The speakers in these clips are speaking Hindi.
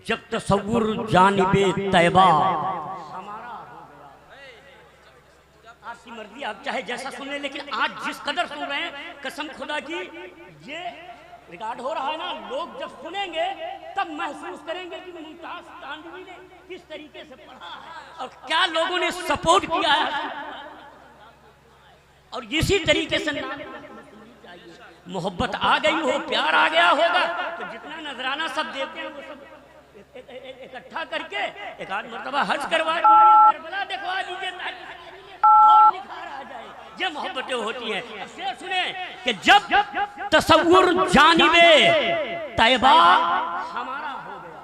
जब तसव्वुर जानिबे तैबा हमारा हो गया। आपकी मर्जी, आप चाहे जैसा सुन लें, लेकिन आज जिस कदर सुन रहे हैं, कसम खुदा की ये रिकॉर्ड हो रहा है ना, लोग जब सुनेंगे तब महसूस करेंगे कि मुमताज कांदवी ने किस तरीके से पढ़ा है और क्या लोगों ने सपोर्ट किया है। और इसी तरीके से मोहब्बत आ गई हो, प्यार आ गया होगा, तो जितना नजराना सब देते हैं वो सब इकट्ठा करके एक आध मरतबा हज करवा दीजिए, करबला दिखवा दीजिए ताकि और निखार आ जाए। ये मोहब्बतें होती हैं। शेर सुने कि जब तसव्वुर जानिबे तैबा हमारा हो गया।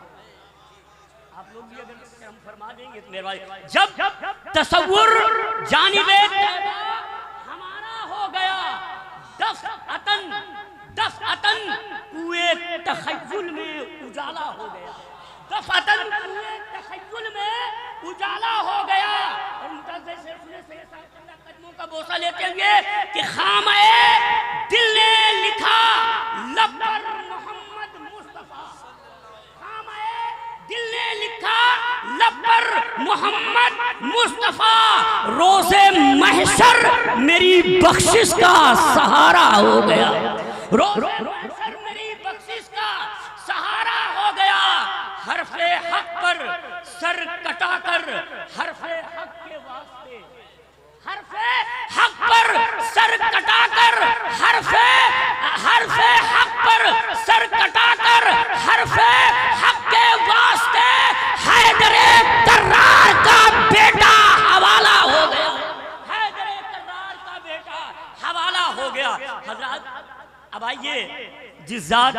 आप लोग भी अगर हम फरमा देंगे तो मेरे भाई, जब तसव्वुर जानिबे तैबा हमारा हो गया, दफ़अतन कुए तख़य्युल में उजाला हो गया, दफ़अतन कुए तख़य्युल में उजाला हो गया। और मुमताज़ से कदमों का बोसा लेते हुए कि खामे दिल ने लिखा लब पर मोहम्मद मुस्तफ़ा, खामे दिल ने लिखा लब पर मोहम्मद मुस्तफ़ा, रोज़े महशर मेरी बख्शिश का सहारा हो गया, रोज़े महशर मेरी बख्शिश का सहारा हो गया। हरफे हक पर सर कटाकर हरफे हक के वास्ते, हरफे हक पर सर कटाकर हरफे हक पर सर कटाकर हरफे हक के वास्ते हैदरे कर्रार का बेटा हवाला हो गया, हैदरे कर्रार का बेटा हवाला हो गया। हजरत अब आइए, जिस जात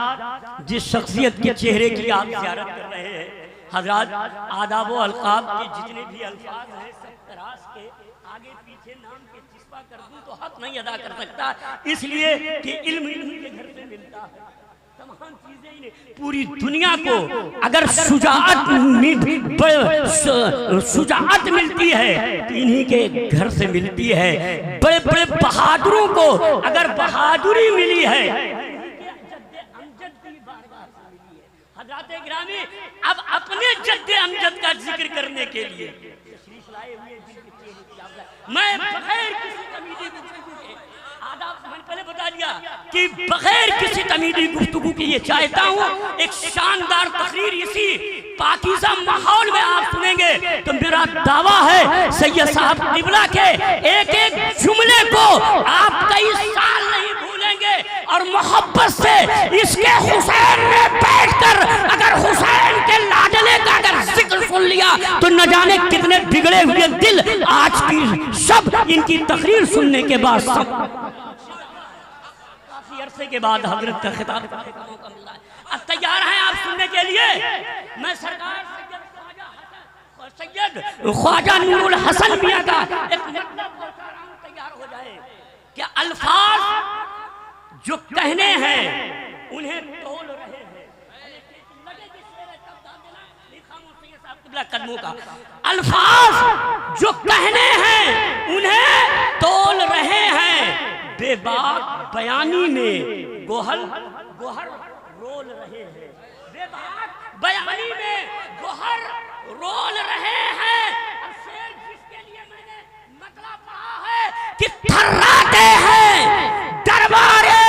जिस शख्सियत के चेहरे की आप ज़ियारत कर रहे हैं, हजरत आदाब व अलकाब के जितने भी अल्फाज हैं सब तराश के आगे पीछे नाम के चिस्पा कर दूं तो हक नहीं अदा कर सकता, इसलिए कि इल्म इन्हीं के घर से मिलता है। तमाम चीजें इन्हें, पूरी दुनिया को अगर शुजाअत मिलती है तो इन्हीं के घर से मिलती है। बड़े बड़े बहादुरों को अगर बहादुरी मिली है, हज़रात गिरामी अब अपने जद्दे अमजद का जिक्र करने के लिए तशरीफ लाए हुए, मैं बगैर किसी तमीदी गुफ्तगू के, आदाब मैंने पहले बता दिया कि बगैर किसी तमीदी गुफ्तगू के ये चाहता हूँ एक शानदार तकरीर इसी पाकीज़ा माहौल में आप सुनेंगे तो मेरा दावा है सैयद साहब किबला के एक एक जुमले को आप कई साल नहीं भूलेंगे। और मोहब्बत से इसके हुसैन में बैठकर अगर हुसैन के लाडले का अगर जिक्र सुन लिया तो न जाने कितने बिगड़े हुए दिल आज की सब इनकी तकरीर सुनने के बाद सब काफी अरसे के बाद हजरत का खिताब मिला है। अब तैयार हैं आप सुनने के लिए? मैं सरकार सैयद ख्वाजा नूरुल हसन मियां का एक मतलब तैयार हो जाए कि अल्फाज जो कहने हैं उन्हें तोल रहे हैं, कदमों का अल्फाज जो कहने हैं उन्हें तोल रहे हैं, बेबाक बयानी में गोहर रोल रहे हैं, बेबाक बयानी में गोहर रोल रहे हैं। शेर जिसके लिए मैंने मतलब पढ़ा है कि थर्राते हैं दरबारे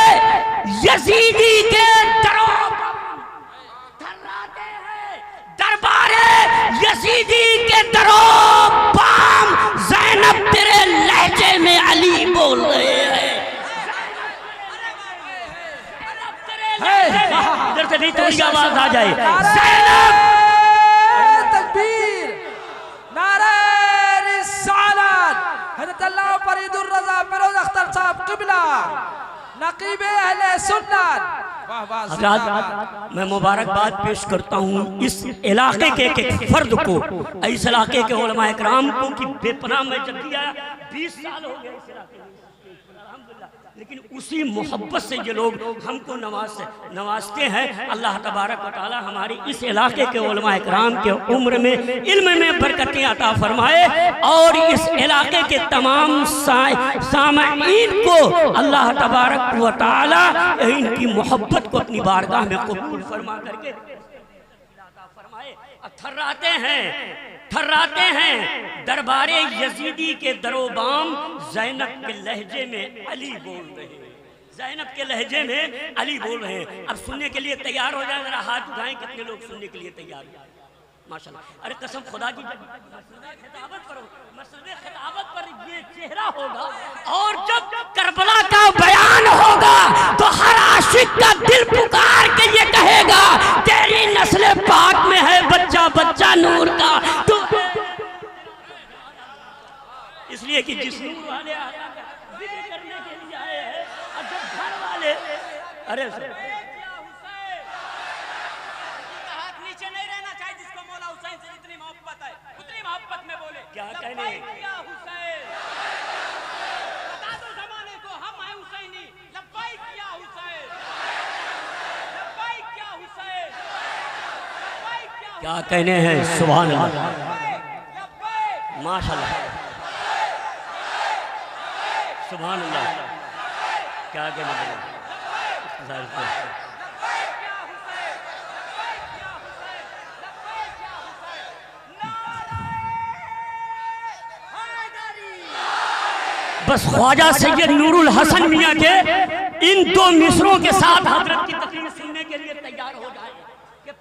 यजीदी के दरों, थर्राते हैं दरबारे यजीदी के दरों पाम, ज़ैनब तेरे लहजे में अली बोल रहे हैं, इधर से नहीं थोड़ी आवाज आ जाए, ज़ैनब तकबीर, नारे रिसालत, हज़रत अल्लाह फरीदुर रज़ा फिरोज अख्तर साहब किबला नकीबे अहले सुन्नत। मैं मुबारकबाद पेश करता हूँ इस इलाके के एक फर्द को, इस इलाके के उलमा इकराम को कि बेपनाह मैं जब भी आया 20 साल हो गए इस इलाके में, लेकिन उसी मोहब्बत से ये लोग हमको नवाजते हैं। अल्लाह तबारक व तआला हमारी इस इलाके के उलमा इकराम के उम्र में इल्म में बरकतें अता फरमाए और इस इलाके के तमाम सामईन को अल्लाह तबारक व तआला इनकी मोहब्बत को अपनी बारगाह में कबूल फरमा करके फरमाए थर्राते हैं दरबारे यजीदी के दरोबाम, ज़ैनब के लहजे में अली बोल रहे हैं, ज़ैनब के लहजे में अली बोल रहे हैं। अब सुनने के लिए तैयार हो जाए, जरा हाथ उठाएं कितने लोग सुनने के लिए तैयार हैं। माशाल्लाह। अरे कसम खुदा की, मसले खिताबत पर ये चेहरा होगा और जब करबला का बयान होगा तो हर आशिक का दिल पुकार के ये कहेगा तेरी नस्ल पाक में है बच्चा बच्चा नूर का। तो इसलिए कि जिस नूर वाले जिक्र करने के लिए आए हैं, और जब घर वाले अरे क्या कहने बता दो जमाने को हम हैं हुसैनी, लब्बाइक या हुसैन, लब्बाइक या हुसैन, लब्बाइक या हुसैन, क्या कहने हैं। सुभान अल्लाह, माशाल्लाह, सुभान अल्लाह। क्या कहने हैं। बस ख्वाजा सैयद नूरुल हसन मियाँ के इन दो मिसरों के साथ हजरत की तकरीर सुनने के लिए तैयार हो जाए कि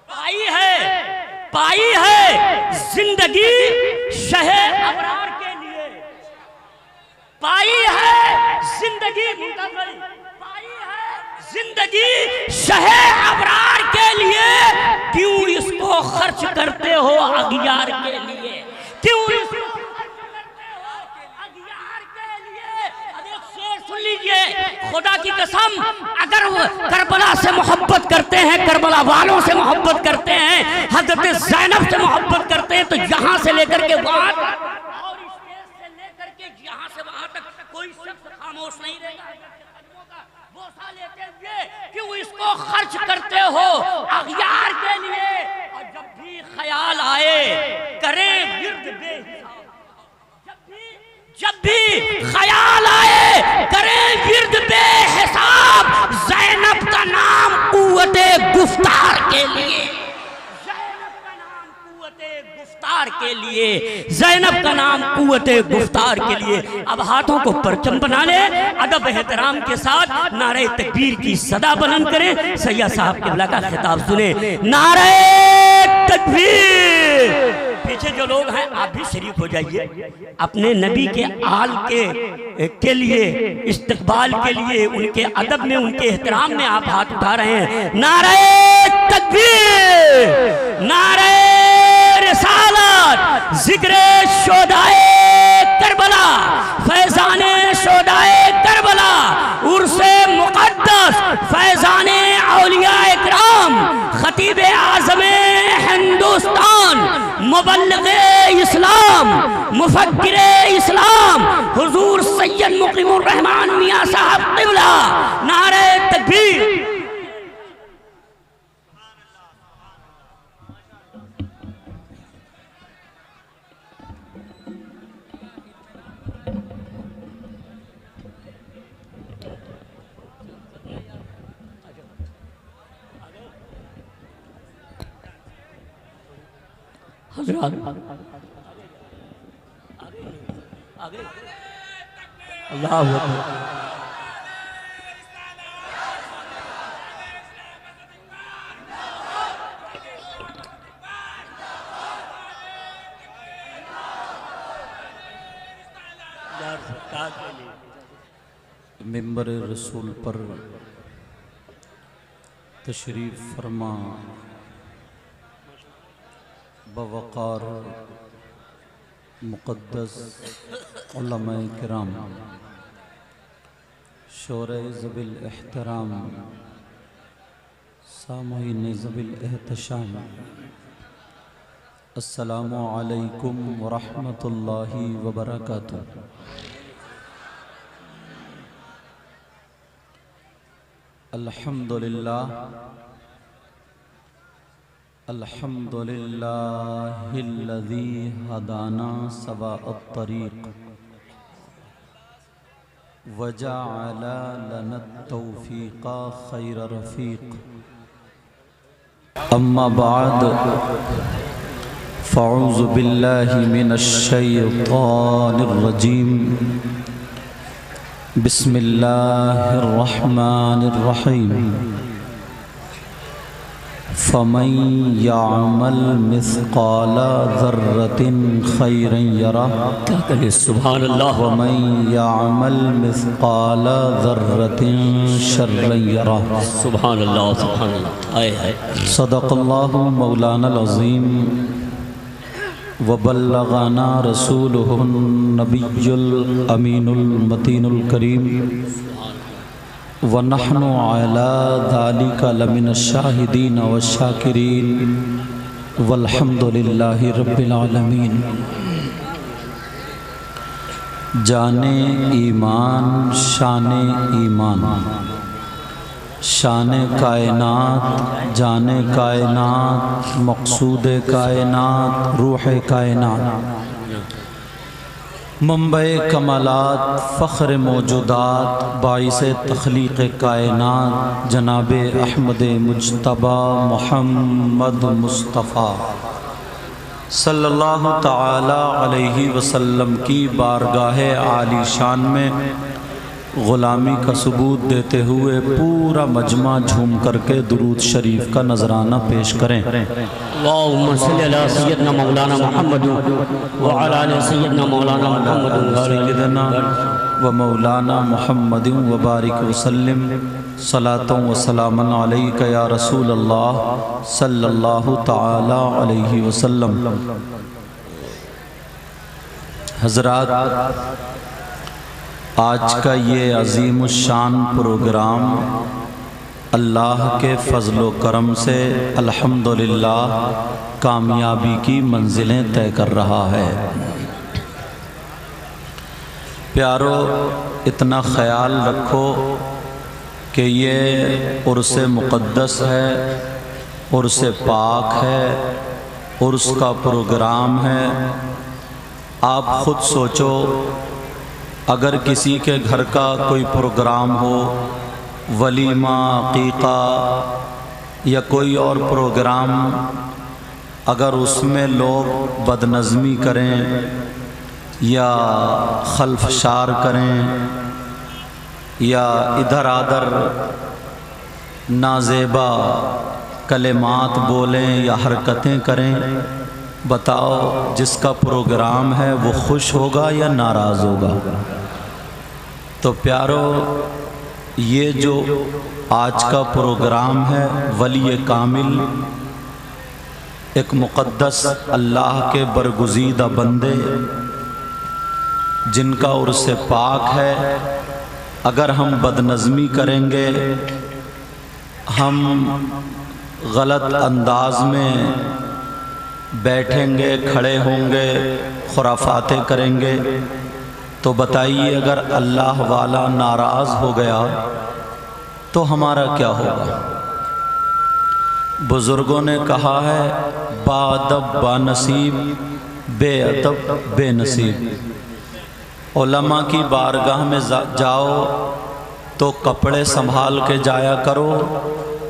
पाई है जिंदगी शहे अबरार के लिए, पाई है जिंदगी, पाई है जिंदगी शहे अबरार के लिए, क्यों इसको खर्च करते हो अगियार के लिए, क्यों इसको लीजिए। खुदा की कसम, अगर वो करबला से मोहब्बत करते हैं, करबला वालों से मोहब्बत करते हैं, हजरत ज़ैनब से मोहब्बत करते हैं, तो यहाँ से लेकर के वहाँ तक और इस देश से लेकर के यहाँ से वहाँ तक कोई शख्स खामोश नहीं रहेगा। कदमों का बोसा लेते हुए क्यों इसको खर्च करते हो अगियार के लिए, और जब भी ख्याल आए करें विर्द बेहिसाब, जब भी ख्याल आए करें विर्द बेहिसाब, ज़ैनब का नाम कुव्वते गुफ्तार के लिए, ज़ैनब का नाम कुव्वते गुफ्तार के लिए, ज़ैनब का नाम कुव्वते गुफ्तार के लिए। अब हाथों को परचम बना ले, अदब एहतराम के साथ नारे तकबीर की सदा बुलंद करें। सैयद साहब क़िबला का खिताब सुने, नारे तकबीर। पीछे जो लोग हैं आप भी शरीक हो जाइए, अपने नबी के आल के लिए, इस्तकबाल के लिए, उनके अदब में, उनके एहतराम में आप हाथ उठा रहे हैं। नारे तकबीर, नारे रिसालत, जिक्रे शोदाए करबला, फैजाने शोदाए करबला, उर्से मुक़द्दस, फैजाने औलिया इकराम, खतीब आज़म हिंदुस्तान, मुबल्लिग़े इस्लाम, मुफक्किरे इस्लाम, हुजूर सैयद मुक़ीमुर रहमान मियाँ साहब क़िबला। नारे तकबीर। अल्लाह मिंबर रसूल पर तशरीफ़ फरमा बवक़ार मुक़द्दस उलमाए किराम, शोरे ज़बिल एहतराम, सामईन ज़बिल एहतशाम, अस्सलामु अलैकुम व रहमतुल्लाहि व बरकातुहू। अल्हम्दुलिल्लाह, अल्हम्दुलिल्लाहिल्लज़ी हदाना सवाअत तरीक़ व जअला लना तौफ़ीक़ा खैर रफ़ीक़। अम्मा बाद फ़अऊज़ु बिल्लाहि मिनश्शैतानिर रजीम बिस्मिल्लाहिर्रहमानिर्रहीम फ़मन यअमल मिस्क़ाल ज़र्रतिन खैरन यरह क्या कहे सुभान अल्लाह। वमन यअमल मिस्क़ाल ज़र्रतिन शर्रन यरह सुभान अल्लाह सुभान अल्लाह। हाय हाय। सदक़ल्लाहु मौलानल अज़ीम व बल्लग़ना रसूलुहुन नबियुल अमीनुल मतीनुल करीम व नहनु अला ज़ालिका लमिनश शाहिदीन व शाकिरीन वल्हम्दुलिल्लाहि रब्बिल आलमीन। जाने ईमान शाने ईमान, शाने कायनात जाने कायनात, मक़सूद कायनात रूह कायनात, मंबे कमालात फ़ख्र मौजूदात, बाइस तख़लीक़ कायनात जनाब अहमद मुज्तबा मुहम्मद मुस्तफ़ा सल्लल्लाहु ताला अलैहि वसल्लम की बारगाह आली शान में ग़ुलामी का सबूत देते हुए पूरा मजमा झूम करके दुरूद शरीफ का नजराना पेश करें। अल्लाहुम्मा सल्लि अला सय्यदना मौलाना मुहम्मद व अला आलि सय्यदना मौलाना मुहम्मद सय्यदना व मौलाना मुहम्मद व बारिक वसल्लम सलातों व सलामन अलैका या रसूल अल्लाह सल्लल्लाहु ताला अलैहि वसल्लम। हज़रात, आज का ये अज़ीमुश्शान प्रोग्राम अल्लाह के फ़ज़्ल-ओ करम से अल्हम्दुलिल्लाह कामयाबी की मंजिलें तय कर रहा है। प्यारो, इतना ख़याल रखो कि ये उर्स मुक़द्दस है, उर्स पाक है, उर्स का प्रोग्राम है। आप ख़ुद सोचो, अगर किसी के घर का कोई प्रोग्राम हो, वलीमा, अक़ीक़ा या कोई और प्रोग्राम, अगर उसमें लोग बदनज़मी करें या खल्फशार करें या इधर आधर नाज़ेबा कलेमात बोलें या हरकतें करें, बताओ जिसका प्रोग्राम है वो खुश होगा या नाराज़ होगा? तो प्यारो, ये जो आज का प्रोग्राम है, वली कामिल, एक मुक़द्दस अल्लाह के बरगुज़ीदा बंदे जिनका उर्स पाक है, अगर हम बदनज़मी करेंगे, हम गलत अंदाज में बैठेंगे, खड़े होंगे, खुराफातें करेंगे, तो बताइए अगर अल्लाह वाला नाराज़ हो गया तो हमारा क्या होगा? बुज़ुर्गों ने कहा है, बाअदब बानसीब, बेअदब बेनसीब। उलमा की बारगाह में जाओ तो कपड़े संभाल के जाया करो,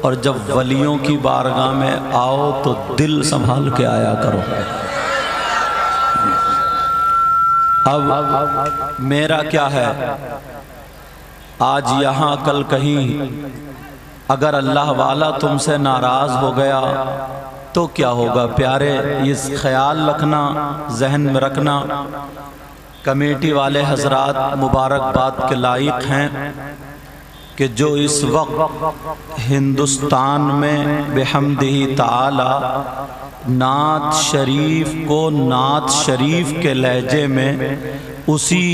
और जब वलियों की बारगाह में आओ तो दिल संभाल के आया करो। अब मेरा क्या है, आज यहाँ कल कहीं अगर अल्लाह वाला तुमसे नाराज़ हो गया तो क्या होगा? प्यारे, इस ख्याल रखना, जहन में रखना। कमेटी वाले हजरात मुबारकबाद के लायक हैं कि जो इस वक्त हिंदुस्तान में बेहम्दिही ताला नात शरीफ को नात शरीफ के लहजे में, उसी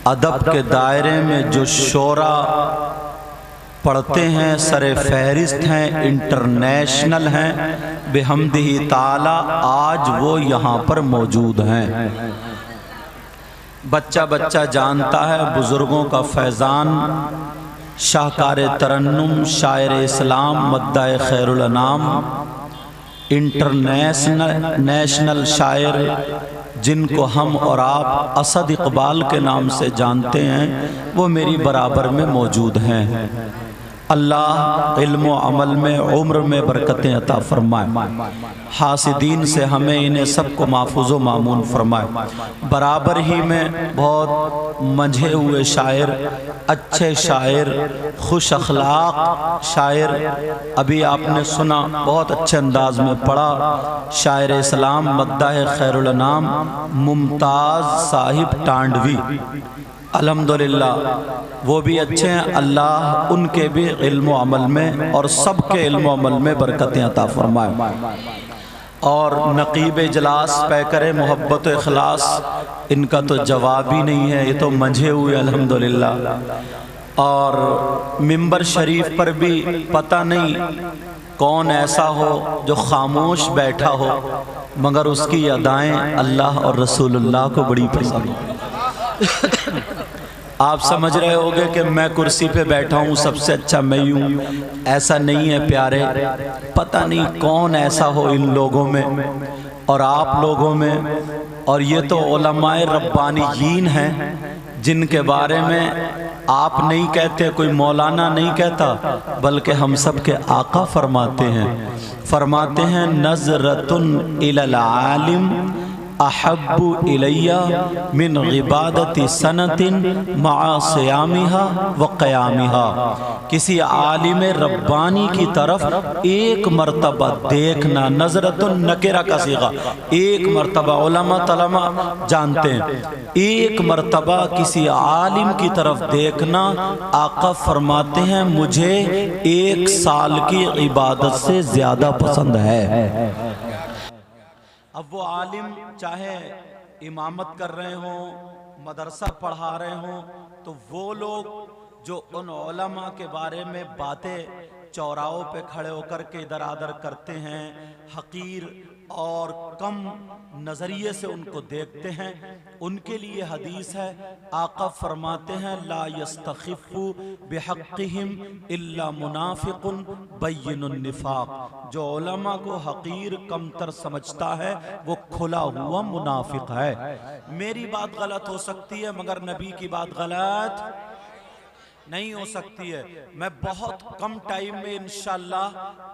अदब के दायरे में जो शोरा पढ़ते हैं, सरे फहरिस्त हैं, इंटरनेशनल हैं, बेहम्दिही ताला आज वो यहाँ पर मौजूद हैं। बच्चा बच्चा जानता है बुज़ुर्गों का फैज़ान, शाहकार तरन्नुम, शायर इस्लाम, मद्दाए खैरुल अनाम, इंटरनेशनल शायर जिनको हम और आप असद इकबाल के नाम से जानते हैं, वो मेरी बराबर में मौजूद हैं। अल्लाह इल्म व अमल में उम्र में बरकतें अता फरमाए। हासिदीन से हमें इन्हें सबको महफूज़ व मामून फरमाए। बराबर ही में बहुत मंझे हुए शायर, अच्छे शायर, खुश अखलाक शायर अभी आपने सुना, बहुत अच्छे अंदाज में पढ़ा। शायर इस्लाम मद्दाह खैरुल अनाम मुमताज़ साहिब टांडवी, अल्हम्दुलिल्लाह वो भी अच्छे हैं। अल्लाह उनके भी इल्म व अमल में और सबके इल्म व अमल में बरकतें अता फरमाए। और नकीब इजलास पैकर मोहब्बत व इखलास, इनका तो जवाब ही नहीं है, ये तो मंझे हुए अल्हम्दुलिल्लाह। और मिंबर शरीफ पर भी पता नहीं कौन ऐसा हो जो खामोश बैठा हो, मगर उसकी अदाएं अल्लाह और रसूलुल्लाह को बड़ी पसंद हो। आप समझ रहे होंगे कि मैं कुर्सी पे बैठा हूँ, सबसे अच्छा मैं ही हूँ, ऐसा नहीं है प्यारे। पता नहीं कौन ऐसा हो इन लोगों में और आप लोगों में। और ये तो उलमाए रब्बानीयीन हैं जिनके बारे में आप नहीं कहते, कोई मौलाना नहीं कहता, बल्कि हम सब के आका फरमाते हैं नज़रतुन इलल आलिम अहब्बु इलैया मिन इबादति सनतिन मआ सियामिहा व क़यामिहा। किसी आलिम रब्बानी की तरफ एक मरतबा देखना, नज़रतुन नकिरा का सीगा, एक मरतबा उलमा तलमा जानते हैं, एक मरतबा किसी आलिम की तरफ देखना, आका फरमाते हैं मुझे 1 साल की इबादत से ज़्यादा पसंद है। अब वो आलिम चाहे इमामत कर रहे हों, मदरसा पढ़ा रहे हों, तो वो लोग जो उन उलमा के बारे में बातें चौराहों पे खड़े होकर के इधर आदर करते हैं, हकीर और कम नज़रिए से उनको देखते हैं, उनके लिए हदीस है, आका फरमाते हैं ला यस्तखिफ़ु बिहक़्क़िहिम इल्ला मुनाफ़िक़ुन बय्यिनुन निफ़ाक़। जो उलमा को हकीर कमतर समझता है वो खुला हुआ मुनाफिक है। मेरी बात गलत हो सकती है मगर नबी की बात गलत नहीं हो सकती है। मैं बहुत कम टाइम में इंशाअल्लाह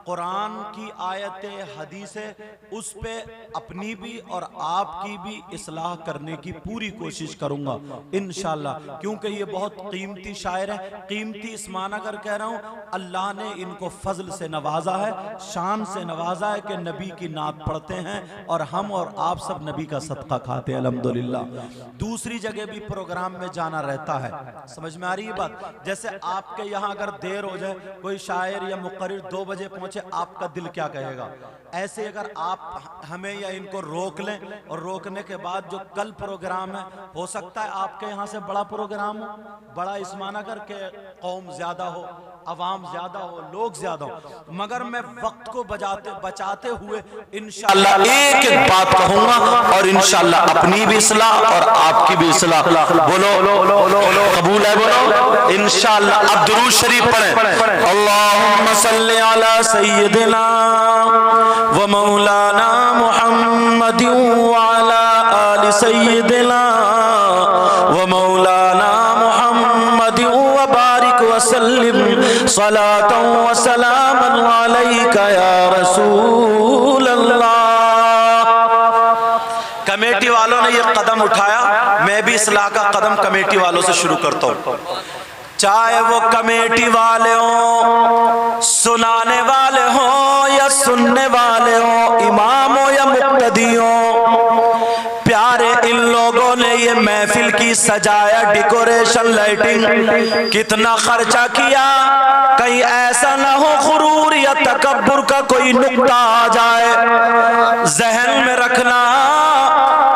कुरान की आयतें, हदीसें, उस पे अपनी भी और आपकी भी इस्लाह करने की पूरी कोशिश करूंगा इंशाअल्लाह, क्योंकि ये बहुत कीमती शायर है। कीमती इस माना कर कह रहा हूँ, अल्लाह ने इनको फजल से नवाजा है, शान से नवाजा है कि नबी की नात पढ़ते हैं और हम और आप सब नबी का सदका खाते हैं अल्हम्दुलिल्लाह। दूसरी जगह भी प्रोग्राम में जाना रहता है, समझ में आ रही है बात। जैसे आपके यहाँ अगर देर हो जाए, कोई शायर या मुक़र्रिर 2 बजे पहुंचे, आपका दिल क्या कहेगा? ऐसे अगर आप हमें या इनको रोक लें और रोकने के बाद जो कल प्रोग्राम है, हो सकता है आपके यहाँ से बड़ा प्रोग्राम हो, बड़ा इसमाना करके कौम ज्यादा हो, अवाम ज्यादा हो, लोग ज्यादा हो, मगर मैं वक्त को बचाते हुए इंशाअल्लाह एक एक बात कहूंगा और इंशाअल्लाह अपनी भी इस्लाह और आपकी भी इस्लाह। बोलो कबूल है, बोलो इंशाअल्लाह। अब दुरूद शरीफ पढ़ें। अल्लाहुम्मा सल्लि अला सय्यिदिना व मौलाना मुहम्मदिन व अला आलि सय्यिदिना व मौलाना मुहम्मदिन व बारिक व सल्लिम सलातन व सलामन अलैका या रसूल अल्लाह। कमेटी वालों ने ये कदम उठाया, मैं भी इस्लाह का कदम कमेटी वालों से शुरू करता हूँ। चाहे वो कमेटी वाले हों, सुनाने वाले हों या सुनने वाले हों, इमाम हो या मुक्तदी हो, प्यारे इन लोगों ने ये महफिल की सजाया, डेकोरेशन, लाइटिंग, कितना खर्चा किया। कहीं ऐसा ना हो गुरूर या तकब्बुर का कोई नुक्ता आ जाए, जहन में रखना।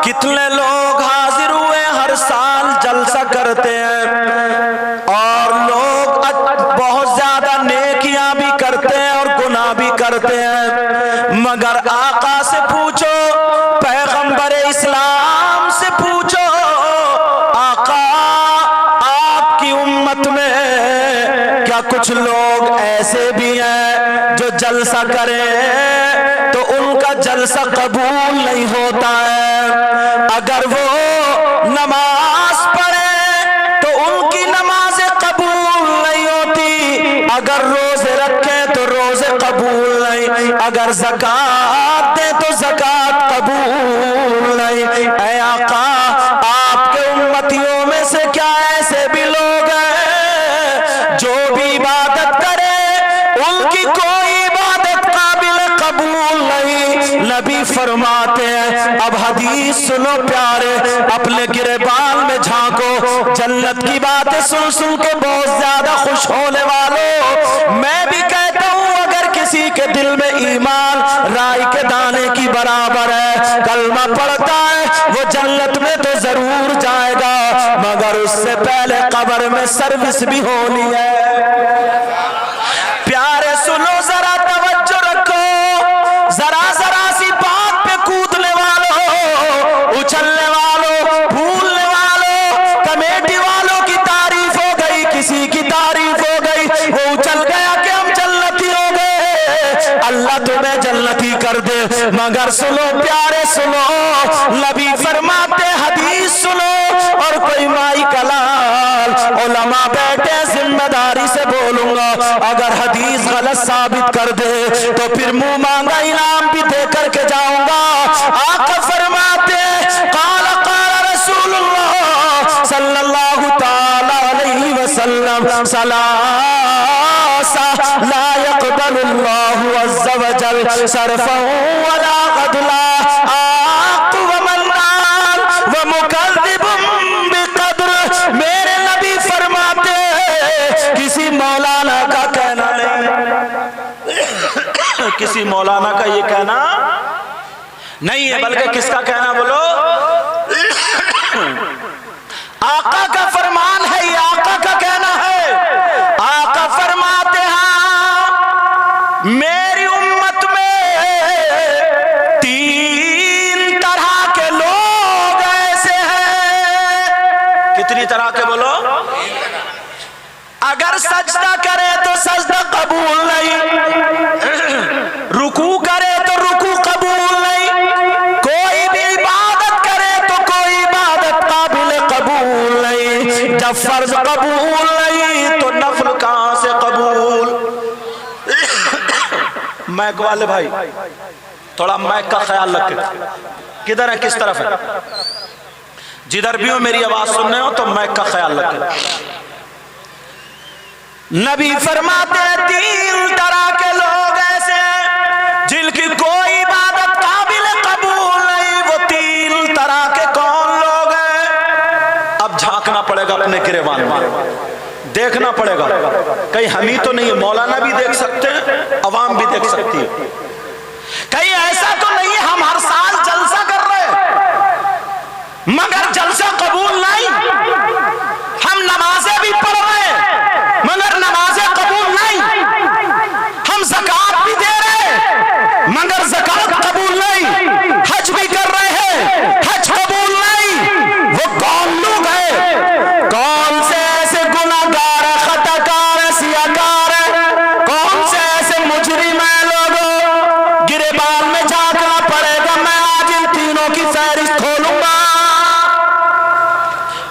कितने लोग हाजिर हुए, हर साल जलसा करते हैं और लोग बहुत ज्यादा नेकियां भी करते हैं और गुनाह भी करते हैं, मगर आका से पूछो, पैगंबर इस्लाम से पूछो, आका आपकी उम्मत में क्या कुछ लोग ऐसे भी हैं जो जलसा करें तो उनका जलसा कबूल नहीं होता है। अगर वो नमाज पढ़े तो उनकी नमाज़ें कबूल नहीं होती, अगर अगर ज़कात दे तो ज़कात कबूल नहीं। ऐ आका, आपके उम्मतियों में से क्या ऐसे भी लोग हैं जो भी इबादत करे उनकी कोई इबादत काबिल कबूल नहीं। नबी फरमाते हैं, अब हदीस सुनो प्यारे, अपने गिरेबान में झांको, जन्नत की बातें सुन सुन के बहुत ज्यादा खुश होने वालों, मैं भी कहता हूँ अगर किसी के दिल में ईमान राई के दाने की बराबर है, कलमा पढ़ता है, वो जन्नत में तो जरूर जाएगा, मगर उससे पहले कब्र में सर्विस भी होनी है। प्यारे सुनो, जरा तवज्जो रखो, जरा जरा सी बात पे कूदने वालों, उछलने वालों, भूलने वालों, कमेटी वालों की तारीफ हो गई, किसी की तारीफ हो गई, वो उछल गया कि हम जन्नती हो गए, अल्लाह तुम्हें जन्नती कर दे। मगर सुनो प्यारे सुनो, नबी फरमाते, हदीस सुनो, और कोई माई कलाल उलमा बैठे, जिम्मेदारी से बोलूंगा, अगर हदीस गलत साबित कर दे तो फिर मुंह मांगा इनाम भी दे करके जाऊंगा। आका फरमाते, काला काला रसूलुल्लाह सल्लल्लाहु ताला अलैहि वसल्लम, सलासा ला यक़बलुल्लाहु अज़्ज़ा व जल सरफ़न वला अदला, आक़ व मन्नान व मुकज़्ज़िबुन बिक़द्र। मेरे नबी फरमाते, किसी मौलाना का कहना नहीं, किसी मौलाना का ये कहना नहीं है, बल्कि किसका कहना बोलो, आका का फरमान है, ये आका का कहना है। आका फरमाते हैं, मेरी उम्मत में 3 तरह के लोग ऐसे हैं। कितनी तरह के बोलो? अगर सजदा करे तो सजदा कबूल नहीं, रुकू करे तो रुकू कबूल नहीं, कोई भी इबादत करे तो कोई इबादत काबिल कबूल नहीं। जब फर्ज कबूल नहीं तो नफल कहां से कबूल। मैक वाले भाई थोड़ा मैक का ख्याल रखें, किधर है, किस तरफ है, जिधर भी हो मेरी आवाज सुन रहे हो तो मैक का ख्याल रखें। नबी फरमाते, 3 तरह के लोग ऐसे हैं जिनकी कोई इबादत काबिल कबूल नहीं। वो 3 तरह के कौन लोग हैं? अब झांकना पड़ेगा अपने गिरेबान में, देखना पड़ेगा, कहीं हम ही तो नहीं है, मौलाना भी देख सकते हैं, अवाम भी देख सकती है, कहीं ऐसा तो नहीं है हम हर साल जलसा कर रहे हैं मगर जलसा कबूल नहीं, हम नमाजें भी पढ़ रहे हैं मगर नमाजें कबूल नहीं, हम ज़कात भी दे रहे हैं मगर ज़कात कबूल नहीं, हज भी कर रहे हैं, हज कबूल नहीं। वो कौन लोग हैं? कौन से ऐसे गुनाहगार, खताकार, सियाकार, कौन से ऐसे मुजरिम हैं लोगों? गिरेबान में झांकना पड़ेगा, मैं आज इन तीनों की फहरिस्त खोलूंगा।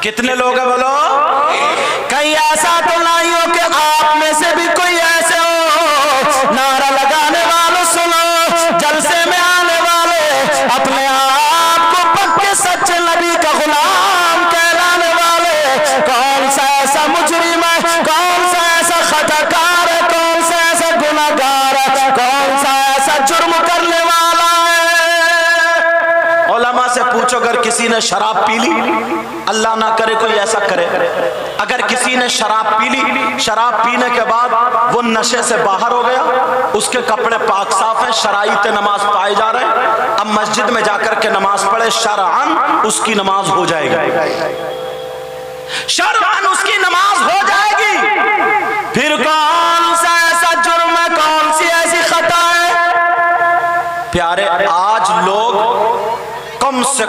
कितने लोग हैं बोलो? कहीं ऐसा तो नहीं हो कि आप में से भी कोई ऐसे हो, नारा लगाने वालों सुनो, जलसे में आने वाले, अपने आप को पक्के सच्चे नबी का गुलाम कहलाने वाले, कौन सा ऐसा मुजरिम है, कौन सा ऐसा खताकार है, कौन सा ऐसा गुनाहगार है, कौन सा ऐसा जुर्म करने वाला है? उलमा से पूछो, अगर किसी ने शराब पी ली, अल्लाह ना करे कोई ऐसा करे, अगर किसी ने शराब पी ली, शराब पीने के बाद वो नशे से बाहर हो गया, उसके कपड़े पाक साफ हैं, शराइत नमाज पाए जा रहे हैं, अब मस्जिद में जाकर के नमाज पढ़े, शरअन उसकी नमाज हो जाएगी, शरअन उसकी नमाज हो जाएगी। फिर कौन सा ऐसा जुर्म है, कौन सी ऐसी खता है? प्यारे, आज लोग कम से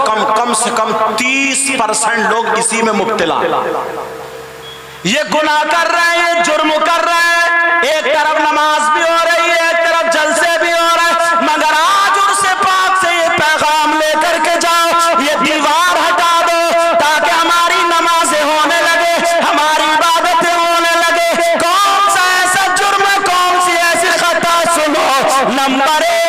कम 30% लोग इसी में मुब्तला, ये गुनाह कर रहे हैं, ये जुर्म कर रहे हैं, एक तरफ नमाज भी हो रही है, एक तरफ जलसे भी हो रहे हैं, मगर आज उनसे पाक से ये पैगाम लेकर के जाओ, ये दीवार हटा दो ताकि हमारी नमाजें होने लगे, हमारी इबादतें होने लगे। कौन सा ऐसा जुर्म, कौन सी ऐसी खता? सुनो, नंबर 1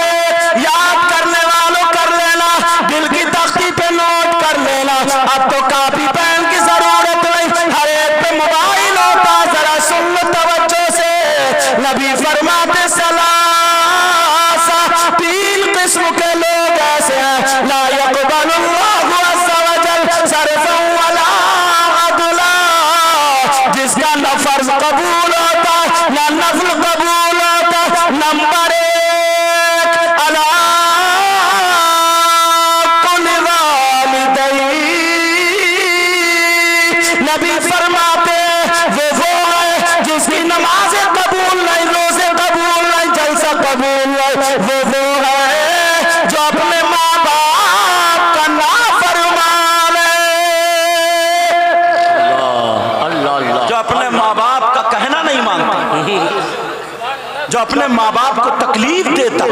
अपने माँ बाप को तकलीफ देता।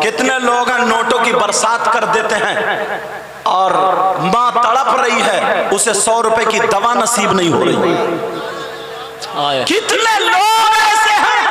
कितने लोग हैं नोटों की बरसात कर देते हैं और माँ तड़प रही है, उसे 100 रुपए की दवा नसीब नहीं हो रही। कितने लोग ऐसे हैं,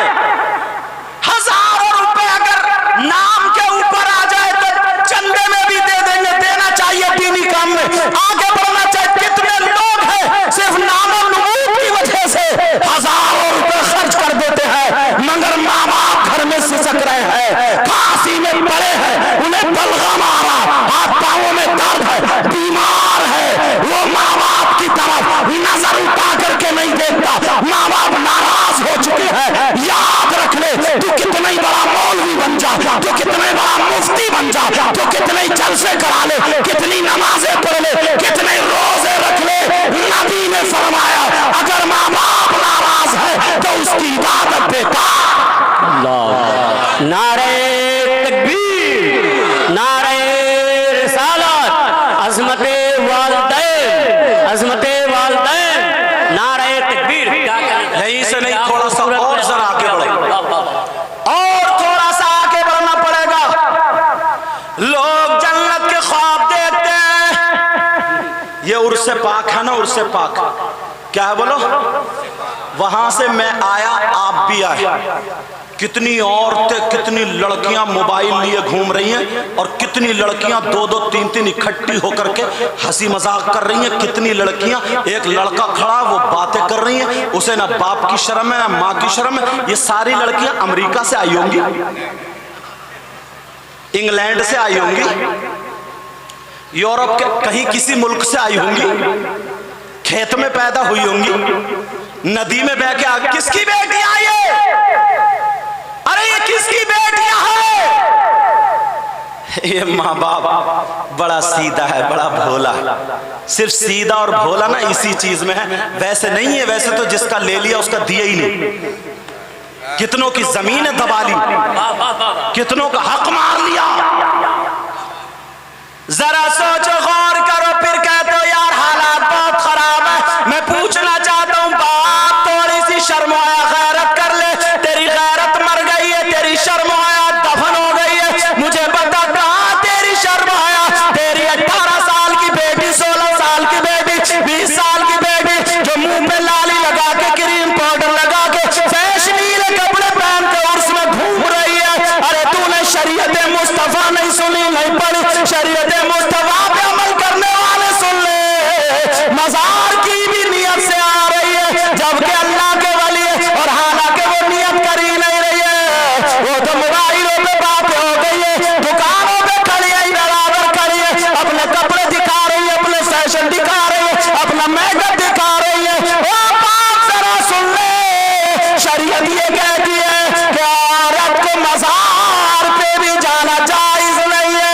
हजारों रुपए अगर नाम के ऊपर आ जाए तो चंदे में भी दे देंगे, देना चाहिए दीनी काम में आगे बढ़ना चाहिए। कितने लोग हैं सिर्फ नाम और नमूद की वजह से हजारों रुपए खर्च कर देते हैं, मगर माँ बाप घर में सिसक रहे हैं, फांसी में पड़े हैं, उन्हें बलगम आ रहा, हाथ पांवों में दर्द है, बीमार है, वो माँ बाप की तरफ नजर उठा करके नहीं देखता। माँ बाप नाराज हो चुके हैं। याद रख ले, तू कितना ही बड़ा मौलवी बन जा, तू कितना ही बड़ा मुफ्ती बन जा, तू कितने ही जलसे करा ले, कितनी नमाजें पढ़ ले, कितने रोजे रख ले, नबी ने फरमाया अगर माँ बाप नाराज है तो उसकी इबादत बेकार। नारे तकबीर, नारे रिसालत, अज़मते वालिदैन, अज़मते वालिदैन, नारे तकबीर। यहीं से नहीं, थोड़ा सा और जरा आगे बढ़ो, और थोड़ा सा आगे बढ़ना पड़ेगा। लोग जन्नत के ख्वाब देखते हैं, ये उर्से पाक है ना, उर्से पाक क्या है बोलो, वहां से मैं आया आप भी आए। कितनी औरतें, कितनी लड़कियां मोबाइल लिए घूम रही हैं और कितनी लड़कियां 2-2, 3-3 इकट्ठी होकर के हंसी मजाक कर रही हैं। कितनी लड़कियां, एक लड़का खड़ा वो बातें कर रही हैं, उसे ना बाप की शर्म है ना माँ की शर्म है। ये सारी लड़कियां अमेरिका से आई होंगी, इंग्लैंड से आई होंगी, यूरोप के कहीं किसी मुल्क से आई होंगी, खेत में पैदा हुई होंगी, नदी में बह के आ। किसकी बेटियां ये? अरे ये किसकी बेटियां हैं? ये माँ बाप बड़ा सीधा है, बड़ा भोला। सिर्फ सीधा और भोला ना इसी चीज में है, वैसे नहीं है। वैसे तो जिसका ले लिया उसका दिया ही नहीं। कितनों की जमीन दबा ली, कितनों का हक मार लिया। जरा सोचो, गौर करो, फिर कहते हो यार हालात बहुत खराब है। मैं पूछना चाहता हूँ बाप, थोड़ी सी शर्म आया गैरत कर ले। तेरी गैरत मर गई है, तेरी शर्म आया दफन हो गई है। मुझे बता कहाँ तेरी शर्म आया? तेरी 18 साल की बेटी, 16 साल की बेटी, 20 साल की बेटी जो मुंह पे लाली लगा के, क्रीम पाउडर लगा के, फैशनीले कपड़े पहन के उर्स में घूम रही है। अरे तूने शरीयत मुस्तफा नहीं सुनी, नहीं पढ़ी। शरीयत मुस्तफा पे अमल करने वाले सुन ले, मजार की भी नियत से आ रही है, जबकि अल्लाह के वली है और हालांकि वो नियत कर ही नहीं रही है। वो तो मोबाइलों पे बातें हो गई है, दुकानों पे खड़ी है, बराबर खड़ी है, अपने कपड़े दिखा रही है, अपने फैशन दिखा रही है, अपना मेकअप दिखा रही है। वो बात जरा सुन ले, शरीयत ये कहती है कि औरत को मजार पे भी जाना जायज नहीं है।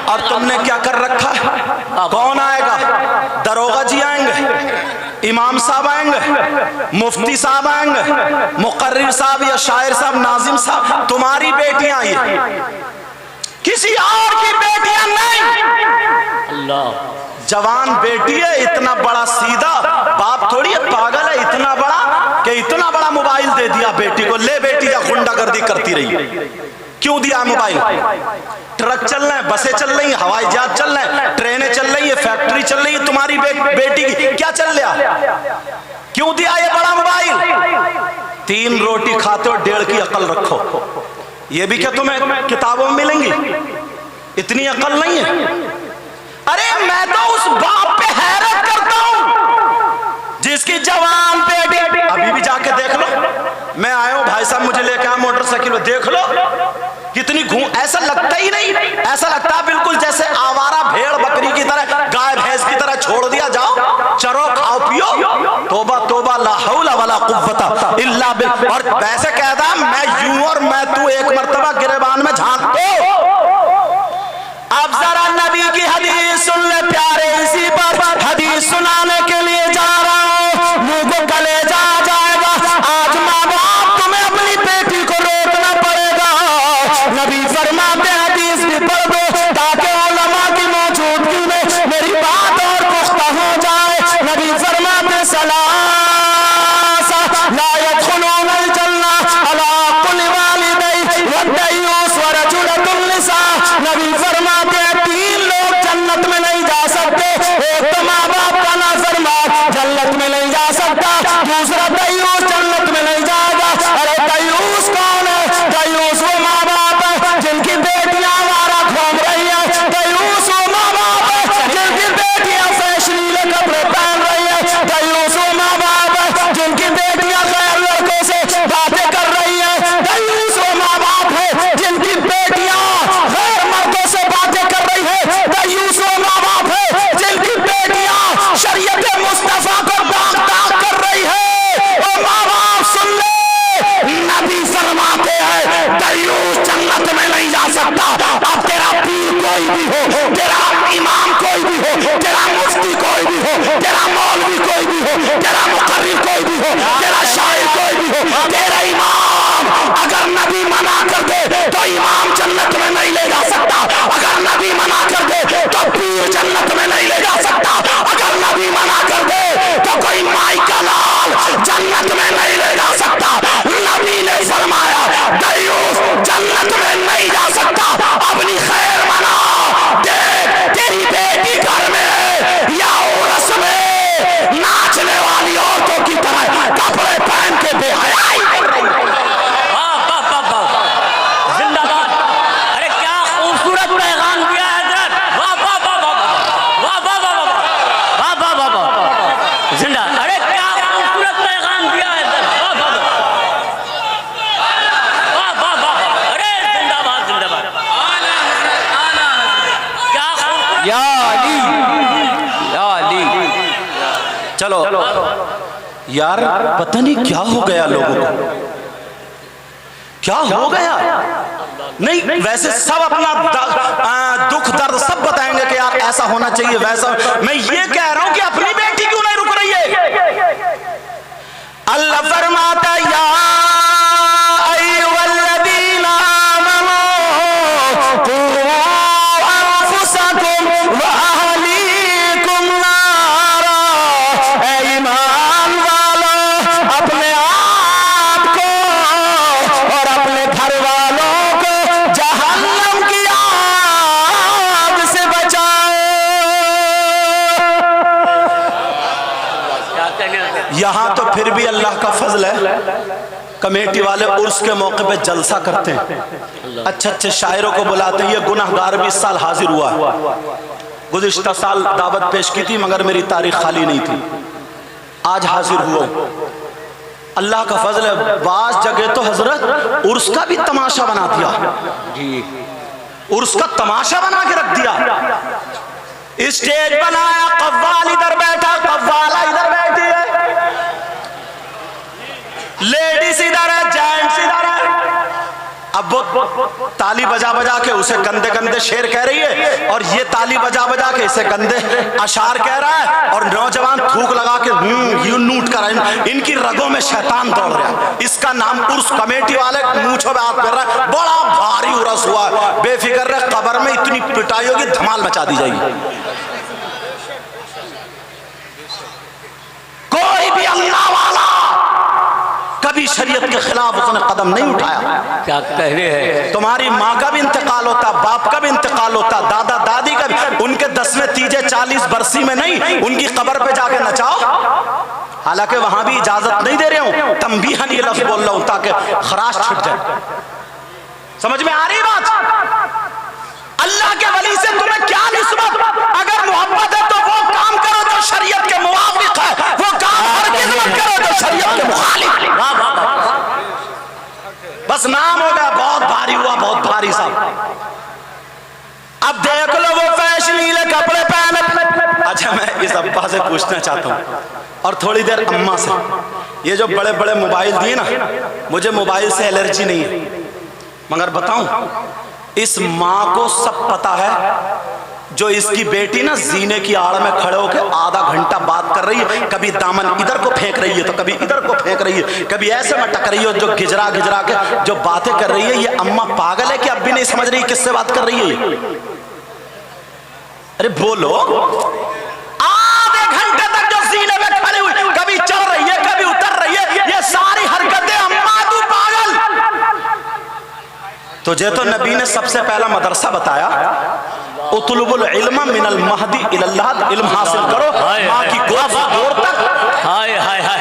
और तुमने क्या कर रखा है? कौन आएगा? दरोगा जी आएंगे, इमाम साहब आएंगे, मुफ्ती साहब आएंगे, मुकर्रिर साहब या शायर साहब, नाजिम साहब। तुम्हारी बेटियां आई, किसी और की बेटियां नहीं। अल्लाह, जवान बेटी है, इतना बड़ा सीधा बाप थोड़ी है, पागल है इतना बड़ा कि इतना बड़ा मोबाइल दे दिया बेटी को। ले बेटी जा, गुंडागर्दी करती रही। क्यों दिया मोबाइल? ट्रक चल रहे हैं, बसें चल रही हैं, हवाई जहाज चल रहे हैं, ट्रेनें चल रही है, फैक्ट्री चल रही है। तुम्हारी बेटी की क्या चल रहा? क्यों दिया ये बड़ा मोबाइल? 3 रोटी खाते हो, 1.5 की अकल रखो। ये भी क्या तुम्हें किताबों में मिलेंगी? इतनी अकल नहीं है। अरे मैं तो उस बाप पे हैरत करता हूं जिसकी जवान बेटी, अभी भी जाके देख लो। मैं आया हूं भाई साहब, मुझे लेके आया मोटरसाइकिल में, देख लो कितनी ऐसा लगता ही नहीं, ऐसा लगता है बिल्कुल जैसे आवारा भेड़ बकरी की तरह, गाय भैंस की तरह छोड़ दिया। जाओ चरो, खाओ पियो, तोबा तोबा, ला हौला वला कुव्वता इल्ला बिल्लाह। और वैसे कहता मैं यूं और मैं तू एक मर्तबा गिरेबान में झांक दो। अब जरा नबी की हदीस सुन ले प्यारे, इसी पर हदीस सुनाने के लिए जा रहा हूं। मुंह को कलेजा आ जाएगा। आज माँ बाप तुम्हें अपनी बेटी को रोकना पड़ेगा। नबी फरमाते हदीस भी पढ़ दो ताकि उलमा की मौजूदगी में मेरी बात सकता, दूसरा दयूस जन्नत में नहीं जाएगा। अरे दयूस कौन है? दयूस वो माँ बाप है जिनकी बेटियां हमारा घूम रही है। दयूस वो माँ बाप है जिनकी बेटियां अश्लील कपड़े पहन रही है। दयूस वो माँ बाप है जिनकी बेटियां गैर लड़कों से बातें कर रही है। दयूस वो माँ बाप है जिनकी बेटियां गैर मर्दों से बातें कर रही है। दयूस वो माँ बाप है जिनकी बेटियां शरीयत मुस्तफा को दाग दाग कर रही है। ओ माँ बाप सुन ले, नबी फरमाते हैं दयूस जन्नत में नहीं जा सकता। अब तेरा पीर कोई भी हो, तेरा इमाम कोई भी हो, तेरा मुफ्ती कोई भी हो, तेरा मौलवी कोई भी हो, तेरा मुकर्रिर कोई भी हो, तेरा शायर कोई भी हो, तेरा इमाम अगर नबी मना कर दे तो इमाम जन्नत में नहीं ले जा सकता। अगर नबी मना कर दे तो पीर जन्नत में नहीं ले जा सकता। अगर नबी मना कर दे तो कोई माई का लाल जन्नत में नहीं ले जा सकता। नबी ने फरमाया दयूस जन्नत में नहीं जा सकता। अपनी खैर मना दे, तेरी बेटी घर में है या उर्स में नाचने वाली औरतों की तरह कपड़े पहन के बेहयाई कर रही है। जिंदाबाद। अरे क्या खूबसूरत पैगाम दिया है हजरत। वाह वाह वाह वाह वाह वाह वाह वाह वाह वाह वाह जिंदा। अरे क्या खूबसूरत पैगाम दिया है हजरत। वाह वाह वाह वाह वाह। अरे जिंदाबाद जिंदाबाद। क्या खूबसूरत। या अली, या अली। चलो यार, पता नहीं क्या हो गया लोगों को, क्या हो गया। नहीं वैसे सब अपना दुख दर्द सब बताएंगे कि यार ऐसा होना चाहिए वैसा। मैं ये कह रहा हूं कि अपनी बेटी क्यों नहीं रुक रही है। अल्लाह फरमाता या अय्युहल्लज़ीना आमनू कू अनफुसकुम व अहलीकुम नारा। ऐ ईमान वालों, अपने आप को और अपने घर वालों को जहन्नम की आग से बचाओ। क्या कहने। यहाँ तो फिर भी अल्लाह का फजल है, कमेटी वाले उर्स के मौके पे जलसा करते हैं, अच्छे अच्छे शायरों को बुलाते हैं। ये गुनाहगार भी इस साल हाजिर हुआ है। गुज़िश्ता साल दावत पेश की थी मगर मेरी तारीख खाली नहीं थी, आज हाजिर हुआ। अल्लाह का फजल है। बास जगह तो हजरत उर्स का भी तमाशा बना दिया, उर्स का तमाशा बना के रख दिया। स्टेज बनाया, कव्वाल इधर बैठा, कव्वाला इधर बैठी है, लेडीज इधर है, जेंट्स इधर है। अब वो ताली बजा बजा के उसे गंदे गंदे शेर कह रही है और ये ताली बजा बजा के इसे गंदे अशार कह रहा है और नौजवान थूक लगा के यूं नूट कर रहा है। इनकी रगों में शैतान दौड़ रहा है। इसका नाम उर्स। कमेटी वाले मूंछों में हाथ फेर रहा है। बड़ा भारी उर्स हुआ है, बेफिक्र रहे, कब्र में इतनी पिटाई होगी धमाल मचा दी जाएगी। कोई भी अल्लाह वाला कभी शरीयत के खिलाफ उसने कदम नहीं उठाया। क्या कह रहे हैं। तुम्हारी माँ का भी इंतकाल होता, बाप का भी इंतकाल होता, दादा दादी का भी। उनके 10वें तीजे 40 बरसी में नहीं, उनकी कब्र पे जाके नचाओ। हालांकि वहां भी इजाजत नहीं दे रहे हूं, तंबीहन ये लफ्ज बोल रहा हूं ताकि खराश छुट जाए। समझ में आ रही बात। अल्लाह के वली से तुम्हें क्या निस्बत। अगर मोहब्बत है तो वो काम करो जो शरीयत के मुवाफिक है, वो काम हरगिज़ मत करो जो शरीयत के मुखालिफ। बस नाम हो गया, बहुत भारी हुआ, बहुत भारी साहब। अब देख लो वो फैशनीले कपड़े पहने। अच्छा मैं इस अब्बा से पूछना चाहता हूँ और थोड़ी देर अम्मा से, ये जो बड़े बड़े मोबाइल दिए ना, मुझे मोबाइल से एलर्जी नहीं है, मगर बताऊं इस माँ को सब पता है जो इसकी बेटी ना जीने की आड़ में खड़े होकर आधा घंटा बात कर रही है, कभी दामन इधर को फेंक रही है तो कभी इधर को फेंक रही है, कभी ऐसे मटक रही है, जो गिजरा गिजरा के जो बातें कर रही है। ये अम्मा पागल है कि अब भी नहीं समझ रही किससे बात कर रही है। अरे बोलो, आधे घंटे तक जो जीने में खड़ी हुई, कभी चल रही है कभी उतर रही है, ये सारी हरकतें अम्मा तू पागल। तुझे तो नबी ने सबसे पहला मदरसा बताया, उतलुबुल इल्म मिनल महदी इलल लहद, इल्म हासिल करो माँ की गोद से दूर तक। हाय हाय हाय